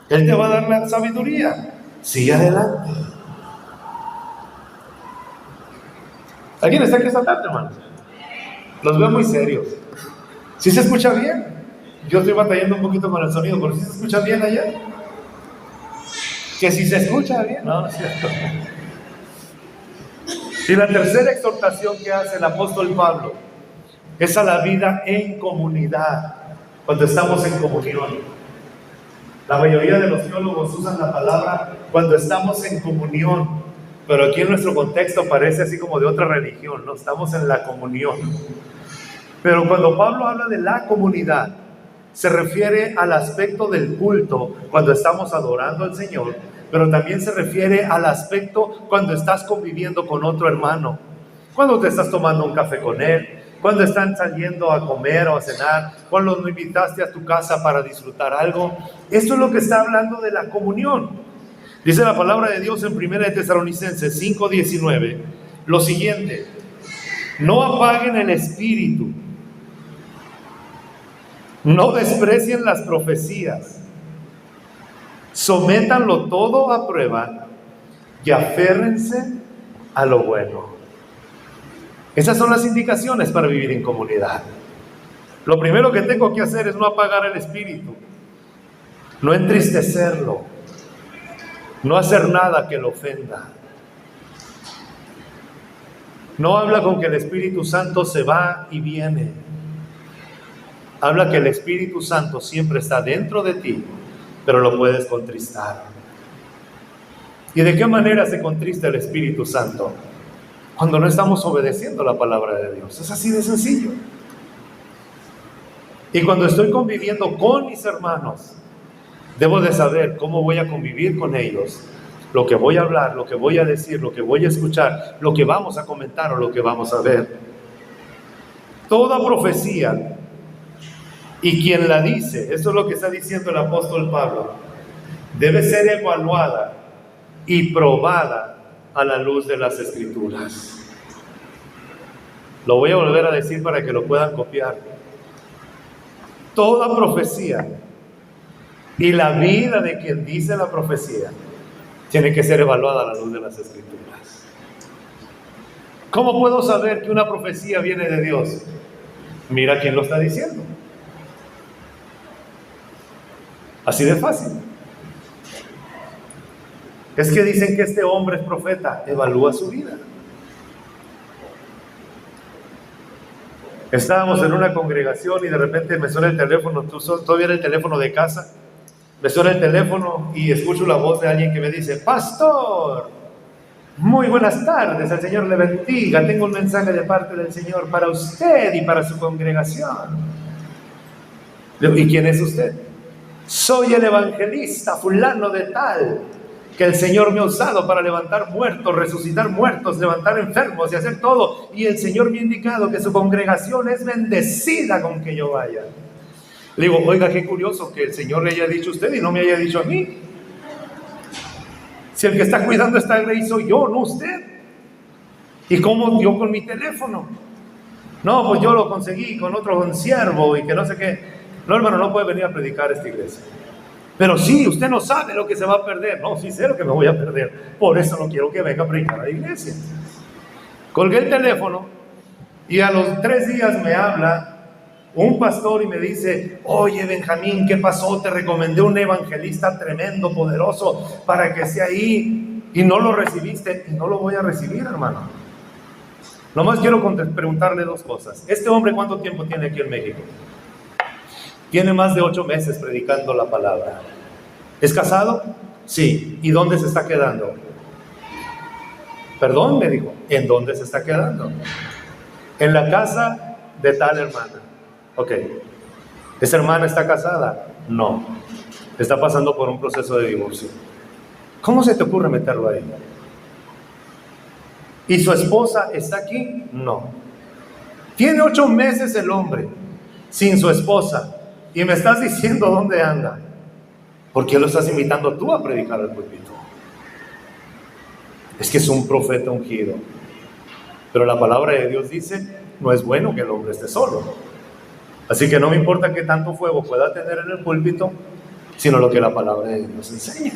Él te va a dar la sabiduría. Sigue adelante. ¿Alguien está aquí esta tarde, hermanos? Los veo muy serios. ¿Sí se escucha bien? Yo estoy batallando un poquito con el sonido, pero ¿sí se escucha bien allá? Que si se escucha bien, no es cierto. Y la tercera exhortación que hace el apóstol Pablo es a la vida en comunidad, cuando estamos en comunión. La mayoría de los teólogos usan la palabra cuando estamos en comunión, pero aquí en nuestro contexto parece así como de otra religión, ¿no? Estamos en la comunión. Pero cuando Pablo habla de la comunidad, se refiere al aspecto del culto cuando estamos adorando al Señor, pero también se refiere al aspecto cuando estás conviviendo con otro hermano, cuando te estás tomando un café con él, cuando están saliendo a comer o a cenar, cuando lo invitaste a tu casa para disfrutar algo. Esto es lo que está hablando de la comunión. Dice la palabra de Dios en 1 Tesalonicenses 5:19 lo siguiente: no apaguen el espíritu, no desprecien las profecías, sométanlo todo a prueba y aférrense a lo bueno. Esas son las indicaciones para vivir en comunidad. Lo primero que tengo que hacer es no apagar el espíritu, no entristecerlo, no hacer nada que lo ofenda. No habla con que el Espíritu Santo se va y viene. Habla que el Espíritu Santo siempre está dentro de ti, pero lo puedes contristar. ¿Y de qué manera se contrista el Espíritu Santo? Cuando no estamos obedeciendo la palabra de Dios. Es así de sencillo. Y cuando estoy conviviendo con mis hermanos, debo de saber cómo voy a convivir con ellos, lo que voy a hablar, lo que voy a decir, lo que voy a escuchar, lo que vamos a comentar o lo que vamos a ver. Toda profecía, y quien la dice, eso es lo que está diciendo el apóstol Pablo, debe ser evaluada y probada a la luz de las Escrituras. Lo voy a volver a decir para que lo puedan copiar. Toda profecía y la vida de quien dice la profecía tiene que ser evaluada a la luz de las Escrituras. ¿Cómo puedo saber que una profecía viene de Dios? Mira quién lo está diciendo. Así de fácil. Es que dicen que este hombre es profeta. Evalúa su vida. Estábamos en una congregación y de repente me suena el teléfono. Todavía era el teléfono de casa. Me suena el teléfono y escucho la voz de alguien que me dice: pastor, muy buenas tardes, el Señor le bendiga, tengo un mensaje de parte del Señor para usted y para su congregación. ¿Y quién es usted? Soy el evangelista fulano de tal, que el Señor me ha usado para levantar muertos, resucitar muertos, levantar enfermos y hacer todo. Y el Señor me ha indicado que su congregación es bendecida con que yo vaya. Le digo, oiga, qué curioso que el Señor le haya dicho a usted y no me haya dicho a mí. Si el que está cuidando esta grey soy yo, no usted. ¿Y cómo dio con mi teléfono? No, pues yo lo conseguí con otro consiervo y que no sé qué. No, hermano, no puede venir a predicar a esta iglesia. Pero sí, usted no sabe lo que se va a perder. No, sí sé lo que me voy a perder. Por eso no quiero que venga a predicar a la iglesia. Colgué el teléfono y a los 3 días me habla un pastor y me dice, oye Benjamín, ¿qué pasó? Te recomendé un evangelista tremendo, poderoso, para que esté ahí y no lo recibiste. Y no lo voy a recibir, hermano. Nomás quiero preguntarle 2 cosas. ¿Este hombre cuánto tiempo tiene aquí en México? Tiene más de 8 meses predicando la palabra. ¿Es casado? Sí. ¿Y dónde se está quedando? Perdón, me dijo. ¿En dónde se está quedando? En la casa de tal hermana. Ok. ¿Esa hermana está casada? No. Está pasando por un proceso de divorcio. ¿Cómo se te ocurre meterlo ahí? ¿Y su esposa está aquí? No. Tiene 8 meses el hombre sin su esposa. Y me estás diciendo dónde anda. ¿Por qué lo estás invitando tú a predicar al púlpito? Es que es un profeta ungido. Pero la palabra de Dios dice, no es bueno que el hombre esté solo. Así que no me importa qué tanto fuego pueda tener en el púlpito, sino lo que la palabra de Dios enseña.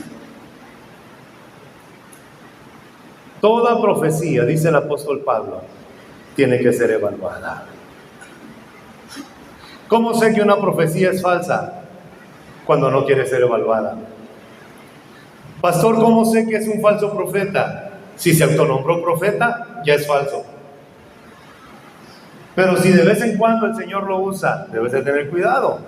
Toda profecía, dice el apóstol Pablo, tiene que ser evaluada. ¿Cómo sé que una profecía es falsa? Cuando no quiere ser evaluada. Pastor, ¿cómo sé que es un falso profeta? Si se autonombró profeta, ya es falso. Pero si de vez en cuando el Señor lo usa, debes de tener cuidado.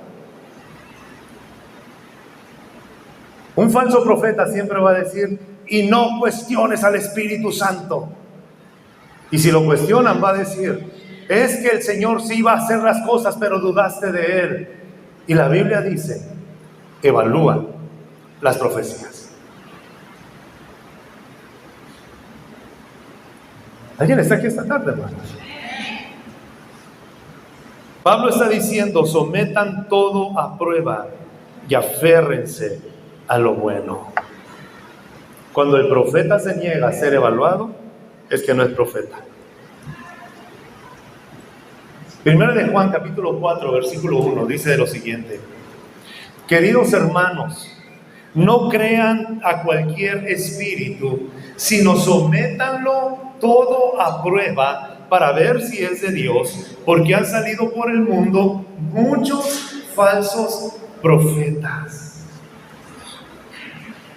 Un falso profeta siempre va a decir, y no cuestiones al Espíritu Santo. Y si lo cuestionan, va a decir, es que el Señor sí iba a hacer las cosas, pero dudaste de Él. Y la Biblia dice, evalúa las profecías. ¿Alguien está aquí esta tarde, hermanos? Pablo está diciendo, sometan todo a prueba y aférrense a lo bueno. Cuando el profeta se niega a ser evaluado, es que no es profeta. Primero de Juan, capítulo 4, versículo 1, dice lo siguiente. Queridos hermanos, no crean a cualquier espíritu, sino sométanlo todo a prueba para ver si es de Dios, porque han salido por el mundo muchos falsos profetas.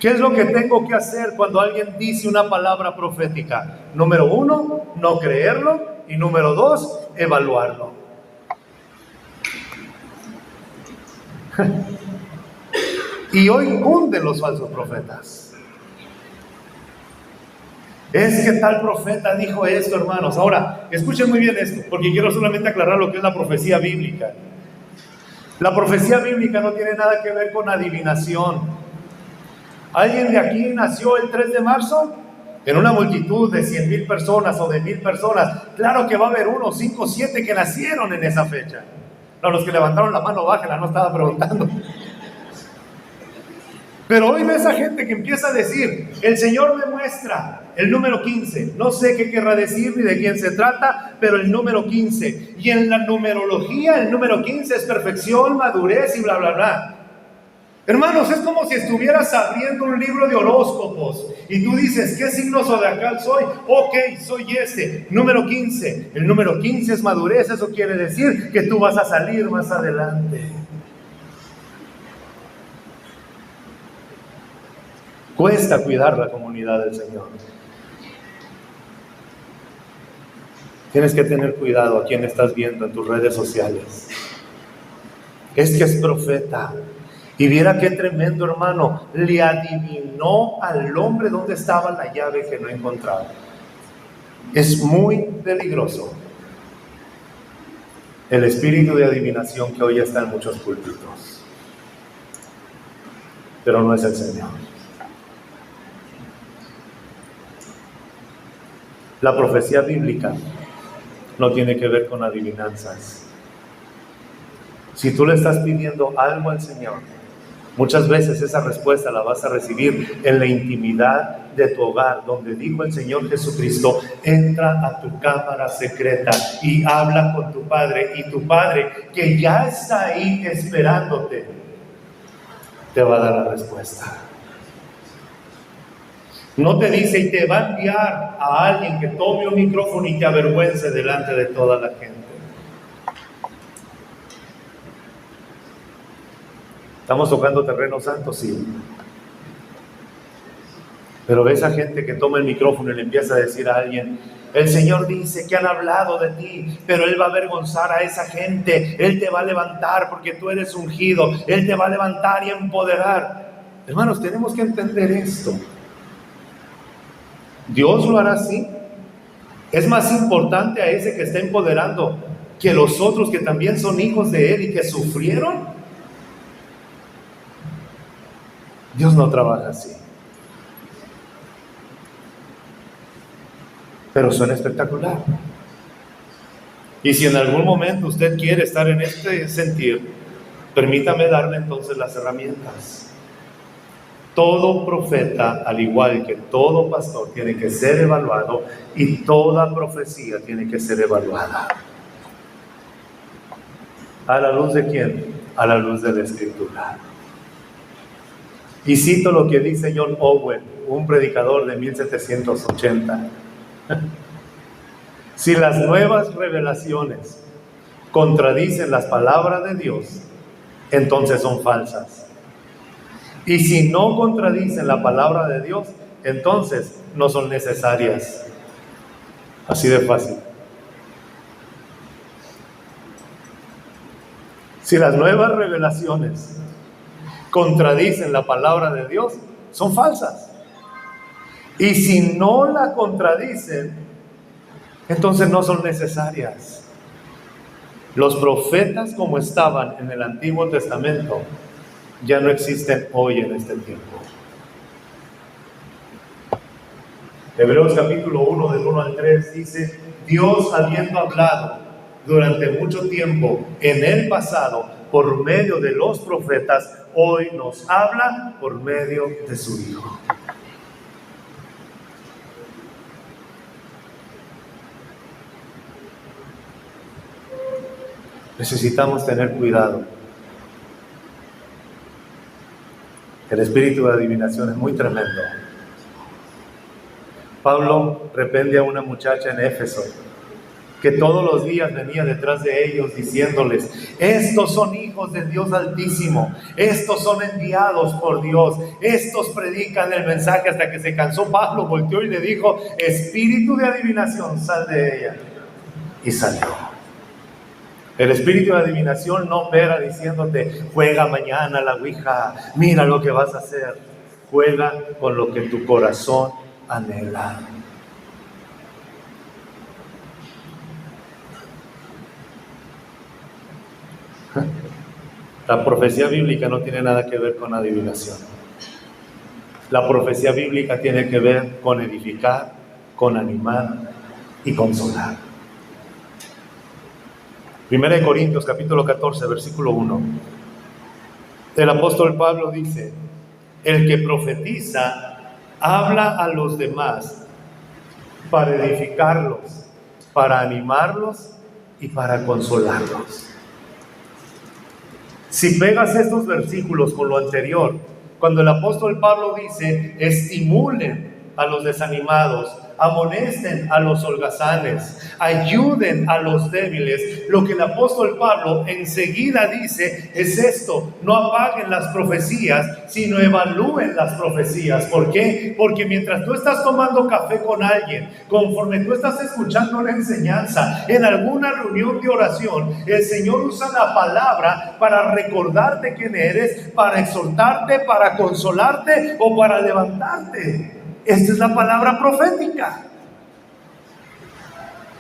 ¿Qué es lo que tengo que hacer cuando alguien dice una palabra profética? Número 1, no creerlo. Y número 2, evaluarlo. Y hoy cunden los falsos profetas. Es que tal profeta dijo esto, hermanos. Ahora, escuchen muy bien esto, porque quiero solamente aclarar lo que es la profecía bíblica. La profecía bíblica no tiene nada que ver con adivinación. ¿Alguien de aquí nació el 3 de marzo? En una multitud de 100,000 personas o de 1,000 personas, claro que va a haber 1, 5, 7 que nacieron en esa fecha. No, los que levantaron la mano, bájenla, no estaba preguntando. Pero hoy ves a gente que empieza a decir, el Señor me muestra el número 15. No sé qué querrá decir ni de quién se trata, pero el número 15. Y en la numerología, el número 15 es perfección, madurez y bla, bla, bla. Hermanos, es como si estuvieras abriendo un libro de horóscopos y tú dices, ¿qué signo zodiacal soy? Ok, soy este, número 15. El número 15 es madurez, eso quiere decir que tú vas a salir más adelante. Cuesta cuidar la comunidad del Señor. Tienes que tener cuidado a quién estás viendo en tus redes sociales. Es que es profeta. Y viera qué tremendo, hermano, le adivinó al hombre dónde estaba la llave que no encontraba. Es muy peligroso el espíritu de adivinación que hoy está en muchos púlpitos. Pero no es el Señor. La profecía bíblica no tiene que ver con adivinanzas. Si tú le estás pidiendo algo al Señor, muchas veces esa respuesta la vas a recibir en la intimidad de tu hogar, donde dijo el Señor Jesucristo: entra a tu cámara secreta y habla con tu Padre, y tu Padre, que ya está ahí esperándote, te va a dar la respuesta. No te dice y te va a enviar a alguien que tome un micrófono y te avergüence delante de toda la gente. ¿Estamos tocando terreno santo? Sí. Pero ves a gente que toma el micrófono y le empieza a decir a alguien: el Señor dice que han hablado de ti, pero Él va a avergonzar a esa gente. Él te va a levantar porque tú eres ungido. Él te va a levantar y empoderar. Hermanos, tenemos que entender esto. Dios lo hará así. Es más importante a ese que está empoderando que los otros que también son hijos de Él y que sufrieron. Dios no trabaja así. Pero suena espectacular. Y si en algún momento usted quiere estar en este sentir, permítame darle entonces las herramientas. Todo profeta, al igual que todo pastor, tiene que ser evaluado, y toda profecía tiene que ser evaluada. ¿A la luz de quién? A la luz de la Escritura. Y cito lo que dice John Owen, un predicador de 1780. Si las nuevas revelaciones contradicen las palabras de Dios, entonces son falsas. Y si no contradicen la palabra de Dios, entonces no son necesarias. Así de fácil. Si las nuevas revelaciones contradicen la palabra de Dios, son falsas. Y si no la contradicen, entonces no son necesarias. Los profetas, como estaban en el Antiguo Testamento, ya no existen hoy en este tiempo. Hebreos capítulo 1, del 1 al 3 dice: Dios, habiendo hablado durante mucho tiempo en el pasado por medio de los profetas, hoy nos habla por medio de su Hijo. Necesitamos tener cuidado. El espíritu de adivinación es muy tremendo. Pablo reprende a una muchacha en Éfeso que todos los días venía detrás de ellos diciéndoles: estos son hijos del Dios Altísimo, estos son enviados por Dios, estos predican el mensaje, hasta que se cansó. Pablo volteó y le dijo: espíritu de adivinación, sal de ella. Y salió. El espíritu de adivinación no opera diciéndote: juega mañana la ouija, mira lo que vas a hacer. Juega con lo que tu corazón anhela. La profecía bíblica no tiene nada que ver con adivinación. La profecía bíblica tiene que ver con edificar, con animar y consolar. 1 Corintios capítulo 14, versículo 1. El apóstol Pablo dice: el que profetiza habla a los demás para edificarlos, para animarlos y para consolarlos. Si pegas estos versículos con lo anterior, cuando el apóstol Pablo dice: estimulen a los desanimados, amonesten a los holgazanes, ayuden a los débiles, lo que el apóstol Pablo enseguida dice es esto: no apaguen las profecías, sino evalúen las profecías. ¿Por qué? Porque mientras tú estás tomando café con alguien, conforme tú estás escuchando una enseñanza, en alguna reunión de oración, el Señor usa la palabra para recordarte quién eres, para exhortarte, para consolarte o para levantarte. Esta es la palabra profética.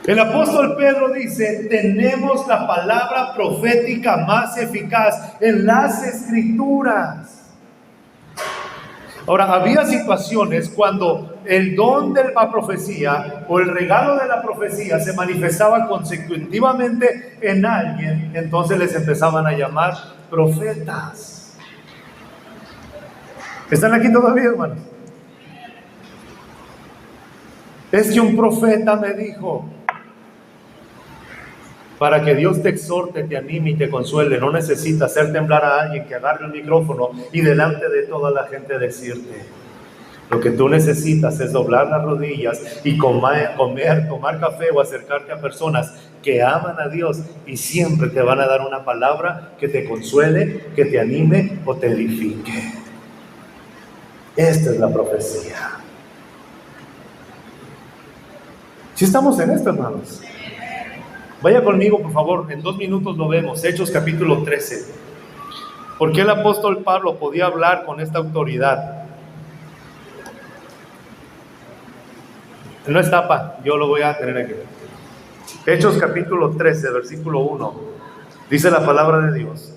El apóstol Pedro dice: tenemos la palabra profética más eficaz en las Escrituras. Ahora, había situaciones cuando el don de la profecía o el regalo de la profecía se manifestaba consecutivamente en alguien, entonces les empezaban a llamar profetas. ¿Están aquí todavía, hermanos? Es que un profeta me dijo. Para que Dios te exhorte, te anime y te consuele, no necesita hacer temblar a alguien que agarre el micrófono y delante de toda la gente decirte. Lo que tú necesitas es doblar las rodillas y tomar café o acercarte a personas que aman a Dios y siempre te van a dar una palabra que te consuele, que te anime o te edifique. Esta es la profecía. Si estamos en esto, hermanos. Vaya conmigo, por favor, en 2 minutos lo vemos, Hechos capítulo 13. ¿Por qué el apóstol Pablo podía hablar con esta autoridad? No es tapa, yo lo voy a tener aquí. Hechos capítulo 13, versículo 1. Dice la palabra de Dios: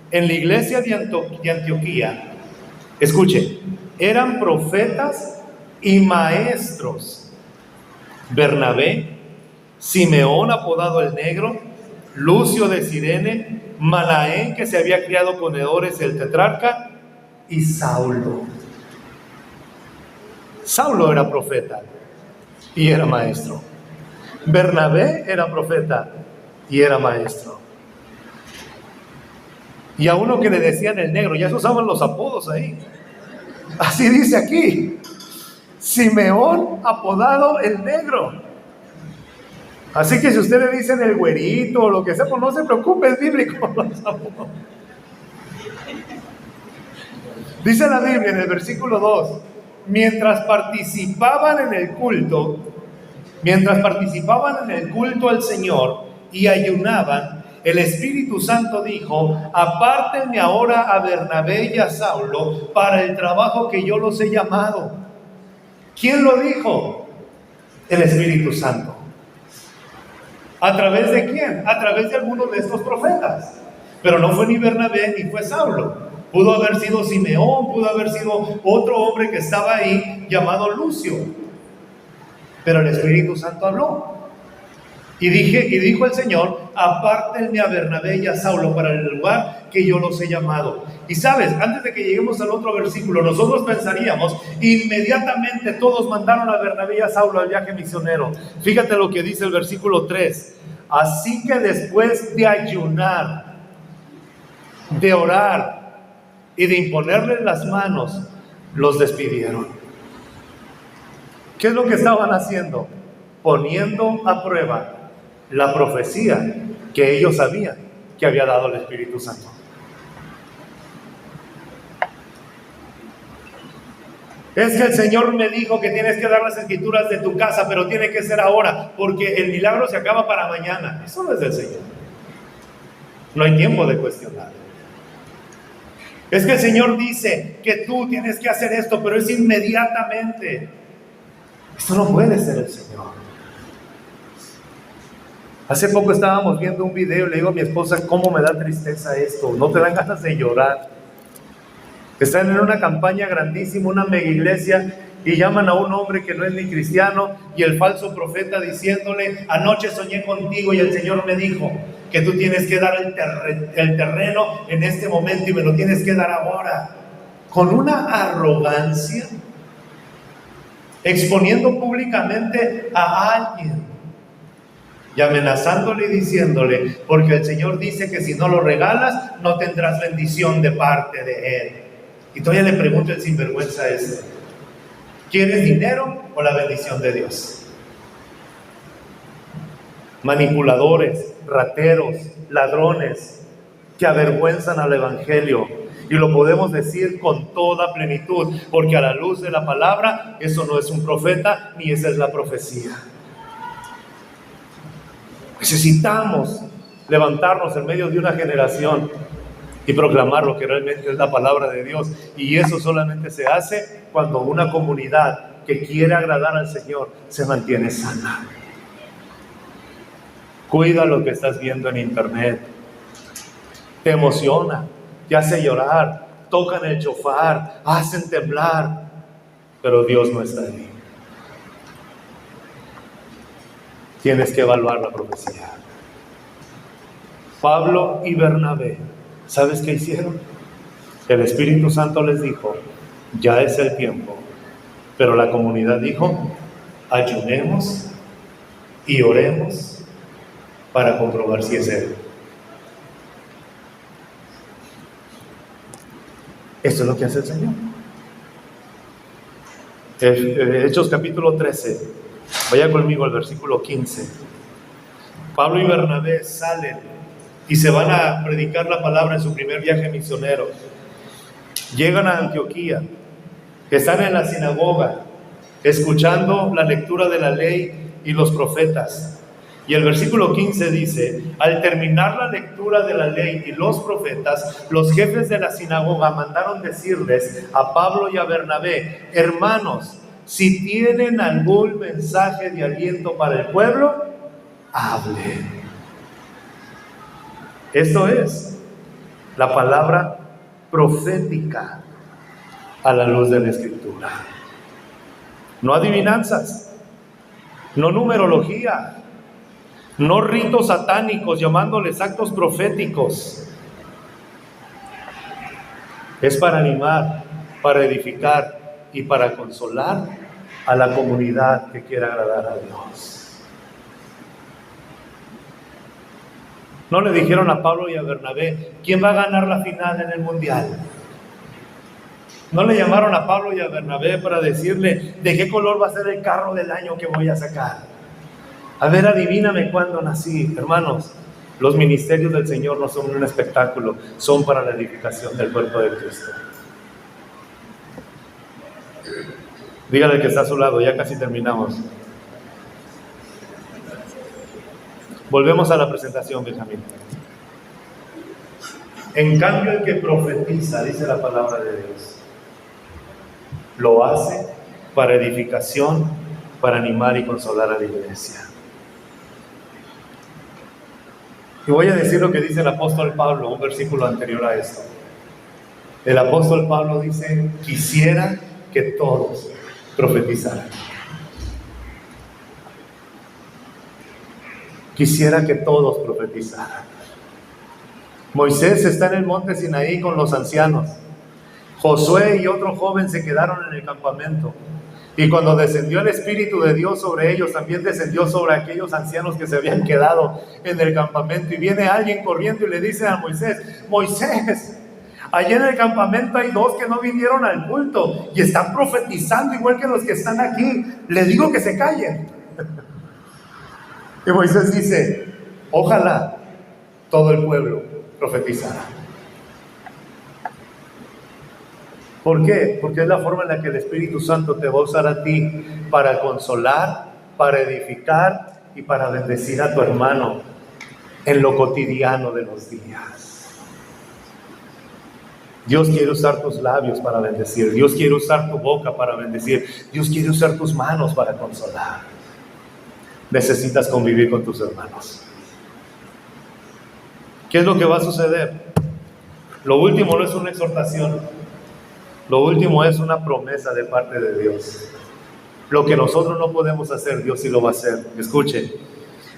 en la iglesia de Antioquía, escuche, eran profetas y maestros Bernabé, Simeón apodado el Negro, Lucio de Cirene, Manaén, que se había criado con Herodes el tetrarca, y Saulo. Saulo era profeta y era maestro. Bernabé era profeta y era maestro. Y a uno que le decían el Negro, ya se usaban los apodos ahí. Así dice aquí: Simeón apodado el Negro. Así que si usted le dicen el güerito o lo que sea, pues no se preocupe, es bíblico. Dice la Biblia en el versículo 2: mientras participaban en el culto al Señor y ayunaban, el Espíritu Santo dijo: apártenme ahora a Bernabé y a Saulo para el trabajo que yo los he llamado. ¿Quién lo dijo? El Espíritu Santo. ¿A través de quién? A través de algunos de estos profetas. Pero no fue ni Bernabé ni fue Saulo. Pudo haber sido Simeón, pudo haber sido otro hombre que estaba ahí llamado Lucio. Pero el Espíritu Santo habló. Y dijo el Señor: apártenme a Bernabé y a Saulo para el lugar que yo los he llamado. Y sabes, antes de que lleguemos al otro versículo, nosotros pensaríamos, inmediatamente todos mandaron a Bernabé y a Saulo al viaje misionero. Fíjate lo que dice el versículo 3. Así que después de ayunar, de orar y de imponerles las manos, los despidieron. ¿Qué es lo que estaban haciendo? Poniendo a prueba la profecía que ellos sabían que había dado el Espíritu Santo. Es que el Señor me dijo que tienes que dar las escrituras de tu casa, pero tiene que ser ahora, porque el milagro se acaba para mañana. Eso no es del Señor. No hay tiempo de cuestionar. Es que el Señor dice que tú tienes que hacer esto, pero es inmediatamente. Esto no puede ser el Señor. Hace poco estábamos viendo un video y le digo a mi esposa: ¿cómo me da tristeza esto? ¿No te dan ganas de llorar? Están en una campaña grandísima, una mega iglesia, y llaman a un hombre que no es ni cristiano, y el falso profeta diciéndole: anoche soñé contigo y el Señor me dijo que tú tienes que dar el terreno en este momento y me lo tienes que dar ahora. Con una arrogancia, exponiendo públicamente a alguien y amenazándole y diciéndole: porque el Señor dice que si no lo regalas no tendrás bendición de parte de Él. Y todavía le pregunto el sinvergüenza este: ¿quieres dinero o la bendición de Dios? Manipuladores, rateros, ladrones que avergüenzan al Evangelio. Y lo podemos decir con toda plenitud, porque a la luz de la palabra, eso no es un profeta, ni esa es la profecía. Necesitamos levantarnos en medio de una generación y proclamar lo que realmente es la palabra de Dios. Y eso solamente se hace cuando una comunidad que quiere agradar al Señor se mantiene sana. Cuida lo que estás viendo en internet. Te emociona, te hace llorar, tocan el shofar, hacen temblar, pero Dios no está ahí. Tienes que evaluar la profecía. Pablo y Bernabé, ¿sabes qué hicieron? El Espíritu Santo les dijo, ya es el tiempo. Pero la comunidad dijo, ayunemos y oremos para comprobar si es Él. Esto es lo que hace el Señor. Hechos capítulo 13. Vaya conmigo al versículo 15. Pablo y Bernabé salen y se van a predicar la palabra en su primer viaje misionero. Llegan a Antioquía, están en la sinagoga, escuchando la lectura de la ley y los profetas. Y el versículo 15 dice, al terminar la lectura de la ley y los profetas, los jefes de la sinagoga mandaron decirles a Pablo y a Bernabé, hermanos, si tienen algún mensaje de aliento para el pueblo, hablen. Esto es la palabra profética a la luz de la Escritura. No adivinanzas, no numerología, no ritos satánicos llamándoles actos proféticos. Es para animar, para edificar y para consolar a la comunidad que quiera agradar a Dios. No le dijeron a Pablo y a Bernabé, ¿quién va a ganar la final en el mundial? No le llamaron a Pablo y a Bernabé para decirle, ¿de qué color va a ser el carro del año que voy a sacar? A ver, adivíname cuándo nací. Hermanos, los ministerios del Señor no son un espectáculo, son para la edificación del cuerpo de Cristo. Dígale que está a su lado, ya casi terminamos. Volvemos a la presentación, Benjamín. En cambio, el que profetiza, dice la palabra de Dios, lo hace para edificación, para animar y consolar a la iglesia. Y voy a decir lo que dice el apóstol Pablo, un versículo anterior a esto. El apóstol Pablo dice, quisiera que todos profetizaran. Quisiera que todos profetizaran. Moisés está en el monte Sinaí con los ancianos. Josué y otro joven se quedaron en el campamento. Y cuando descendió el Espíritu de Dios sobre ellos, también descendió sobre aquellos ancianos que se habían quedado en el campamento. Y viene alguien corriendo y le dice a Moisés, Moisés, allá en el campamento hay dos que no vinieron al culto y están profetizando igual que los que están aquí. Les digo que se callen. Y Moisés dice, ojalá todo el pueblo profetizara. ¿Por qué? Porque es la forma en la que el Espíritu Santo te va a usar a ti para consolar, para edificar y para bendecir a tu hermano en lo cotidiano de los días. Dios quiere usar tus labios para bendecir. Dios quiere usar tu boca para bendecir. Dios quiere usar tus manos para consolar. Necesitas convivir con tus hermanos. ¿Qué es lo que va a suceder? Lo último no es una exhortación. Lo último es una promesa de parte de Dios. Lo que nosotros no podemos hacer, Dios sí lo va a hacer. Escuche,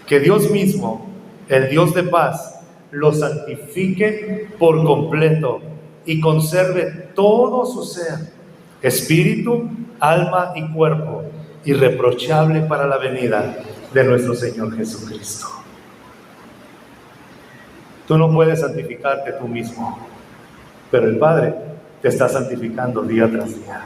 que Dios mismo, el Dios de paz, lo santifique por completo y conserve todo su ser, espíritu, alma y cuerpo, irreprochable para la venida de nuestro Señor Jesucristo. Tú no puedes santificarte tú mismo, pero el Padre te está santificando día tras día.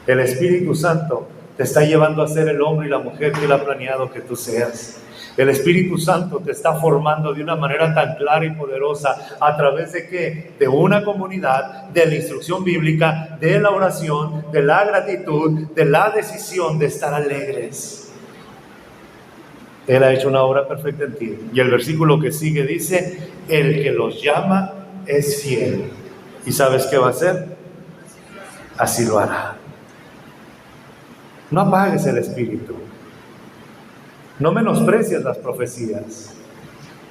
El Espíritu Santo te está llevando a ser el hombre y la mujer que Él ha planeado que tú seas. El Espíritu Santo te está formando de una manera tan clara y poderosa. ¿A través de qué? De una comunidad, de la instrucción bíblica, de la oración, de la gratitud, de la decisión de estar alegres. Él ha hecho una obra perfecta en ti. Y el versículo que sigue dice, el que los llama es fiel. ¿Y sabes qué va a hacer? Así lo hará. No apagues el espíritu. No menosprecies las profecías.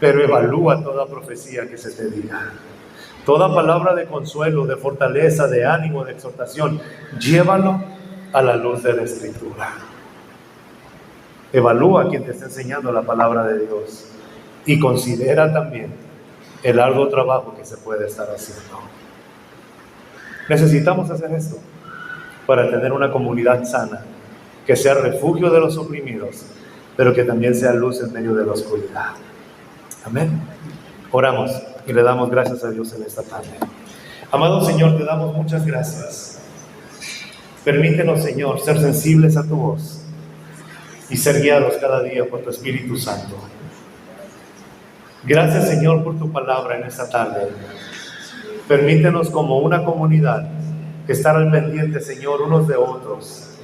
pero evalúa toda profecía que se te diga. Toda palabra de consuelo, de fortaleza, de ánimo, de exhortación, llévalo a la luz de la Escritura. Evalúa a quien te está enseñando la palabra de Dios y considera también el arduo trabajo que se puede estar haciendo. Necesitamos hacer esto para tener una comunidad sana, que sea refugio de los oprimidos, pero que también sea luz en medio de la oscuridad. Amén. Oramos y le damos gracias a Dios en esta tarde. Amado Señor, te damos muchas gracias. Permítenos, Señor, ser sensibles a tu voz y ser guiados cada día por tu Espíritu Santo. Gracias, Señor, por tu palabra en esta tarde. Permítenos como una comunidad estar al pendiente, Señor, unos de otros.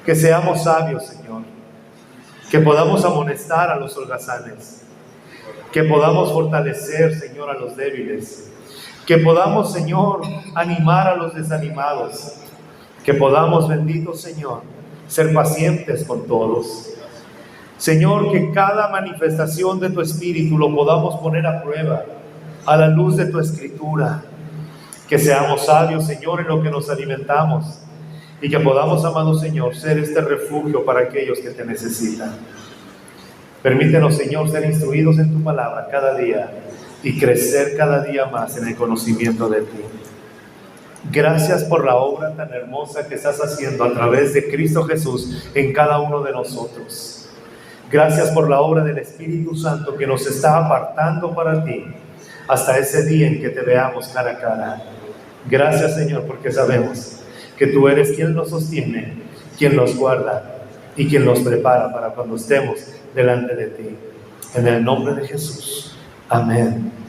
Que seamos sabios, Señor. Que podamos amonestar a los holgazanes. Que podamos fortalecer, Señor, a los débiles. Que podamos, Señor, animar a los desanimados. Que podamos, bendito Señor, ser pacientes con todos. Señor, que cada manifestación de tu Espíritu lo podamos poner a prueba a la luz de tu Escritura. Que seamos sabios, Señor, en lo que nos alimentamos. Y que podamos, amado Señor, ser este refugio para aquellos que te necesitan. Permítenos, Señor, ser instruidos en tu palabra cada día y crecer cada día más en el conocimiento de ti. Gracias por la obra tan hermosa que estás haciendo a través de Cristo Jesús en cada uno de nosotros. Gracias por la obra del Espíritu Santo que nos está apartando para ti hasta ese día en que te veamos cara a cara. Gracias, Señor, porque sabemos que tú eres quien nos sostiene, quien nos guarda y quien nos prepara para cuando estemos delante de ti. En el nombre de Jesús. Amén.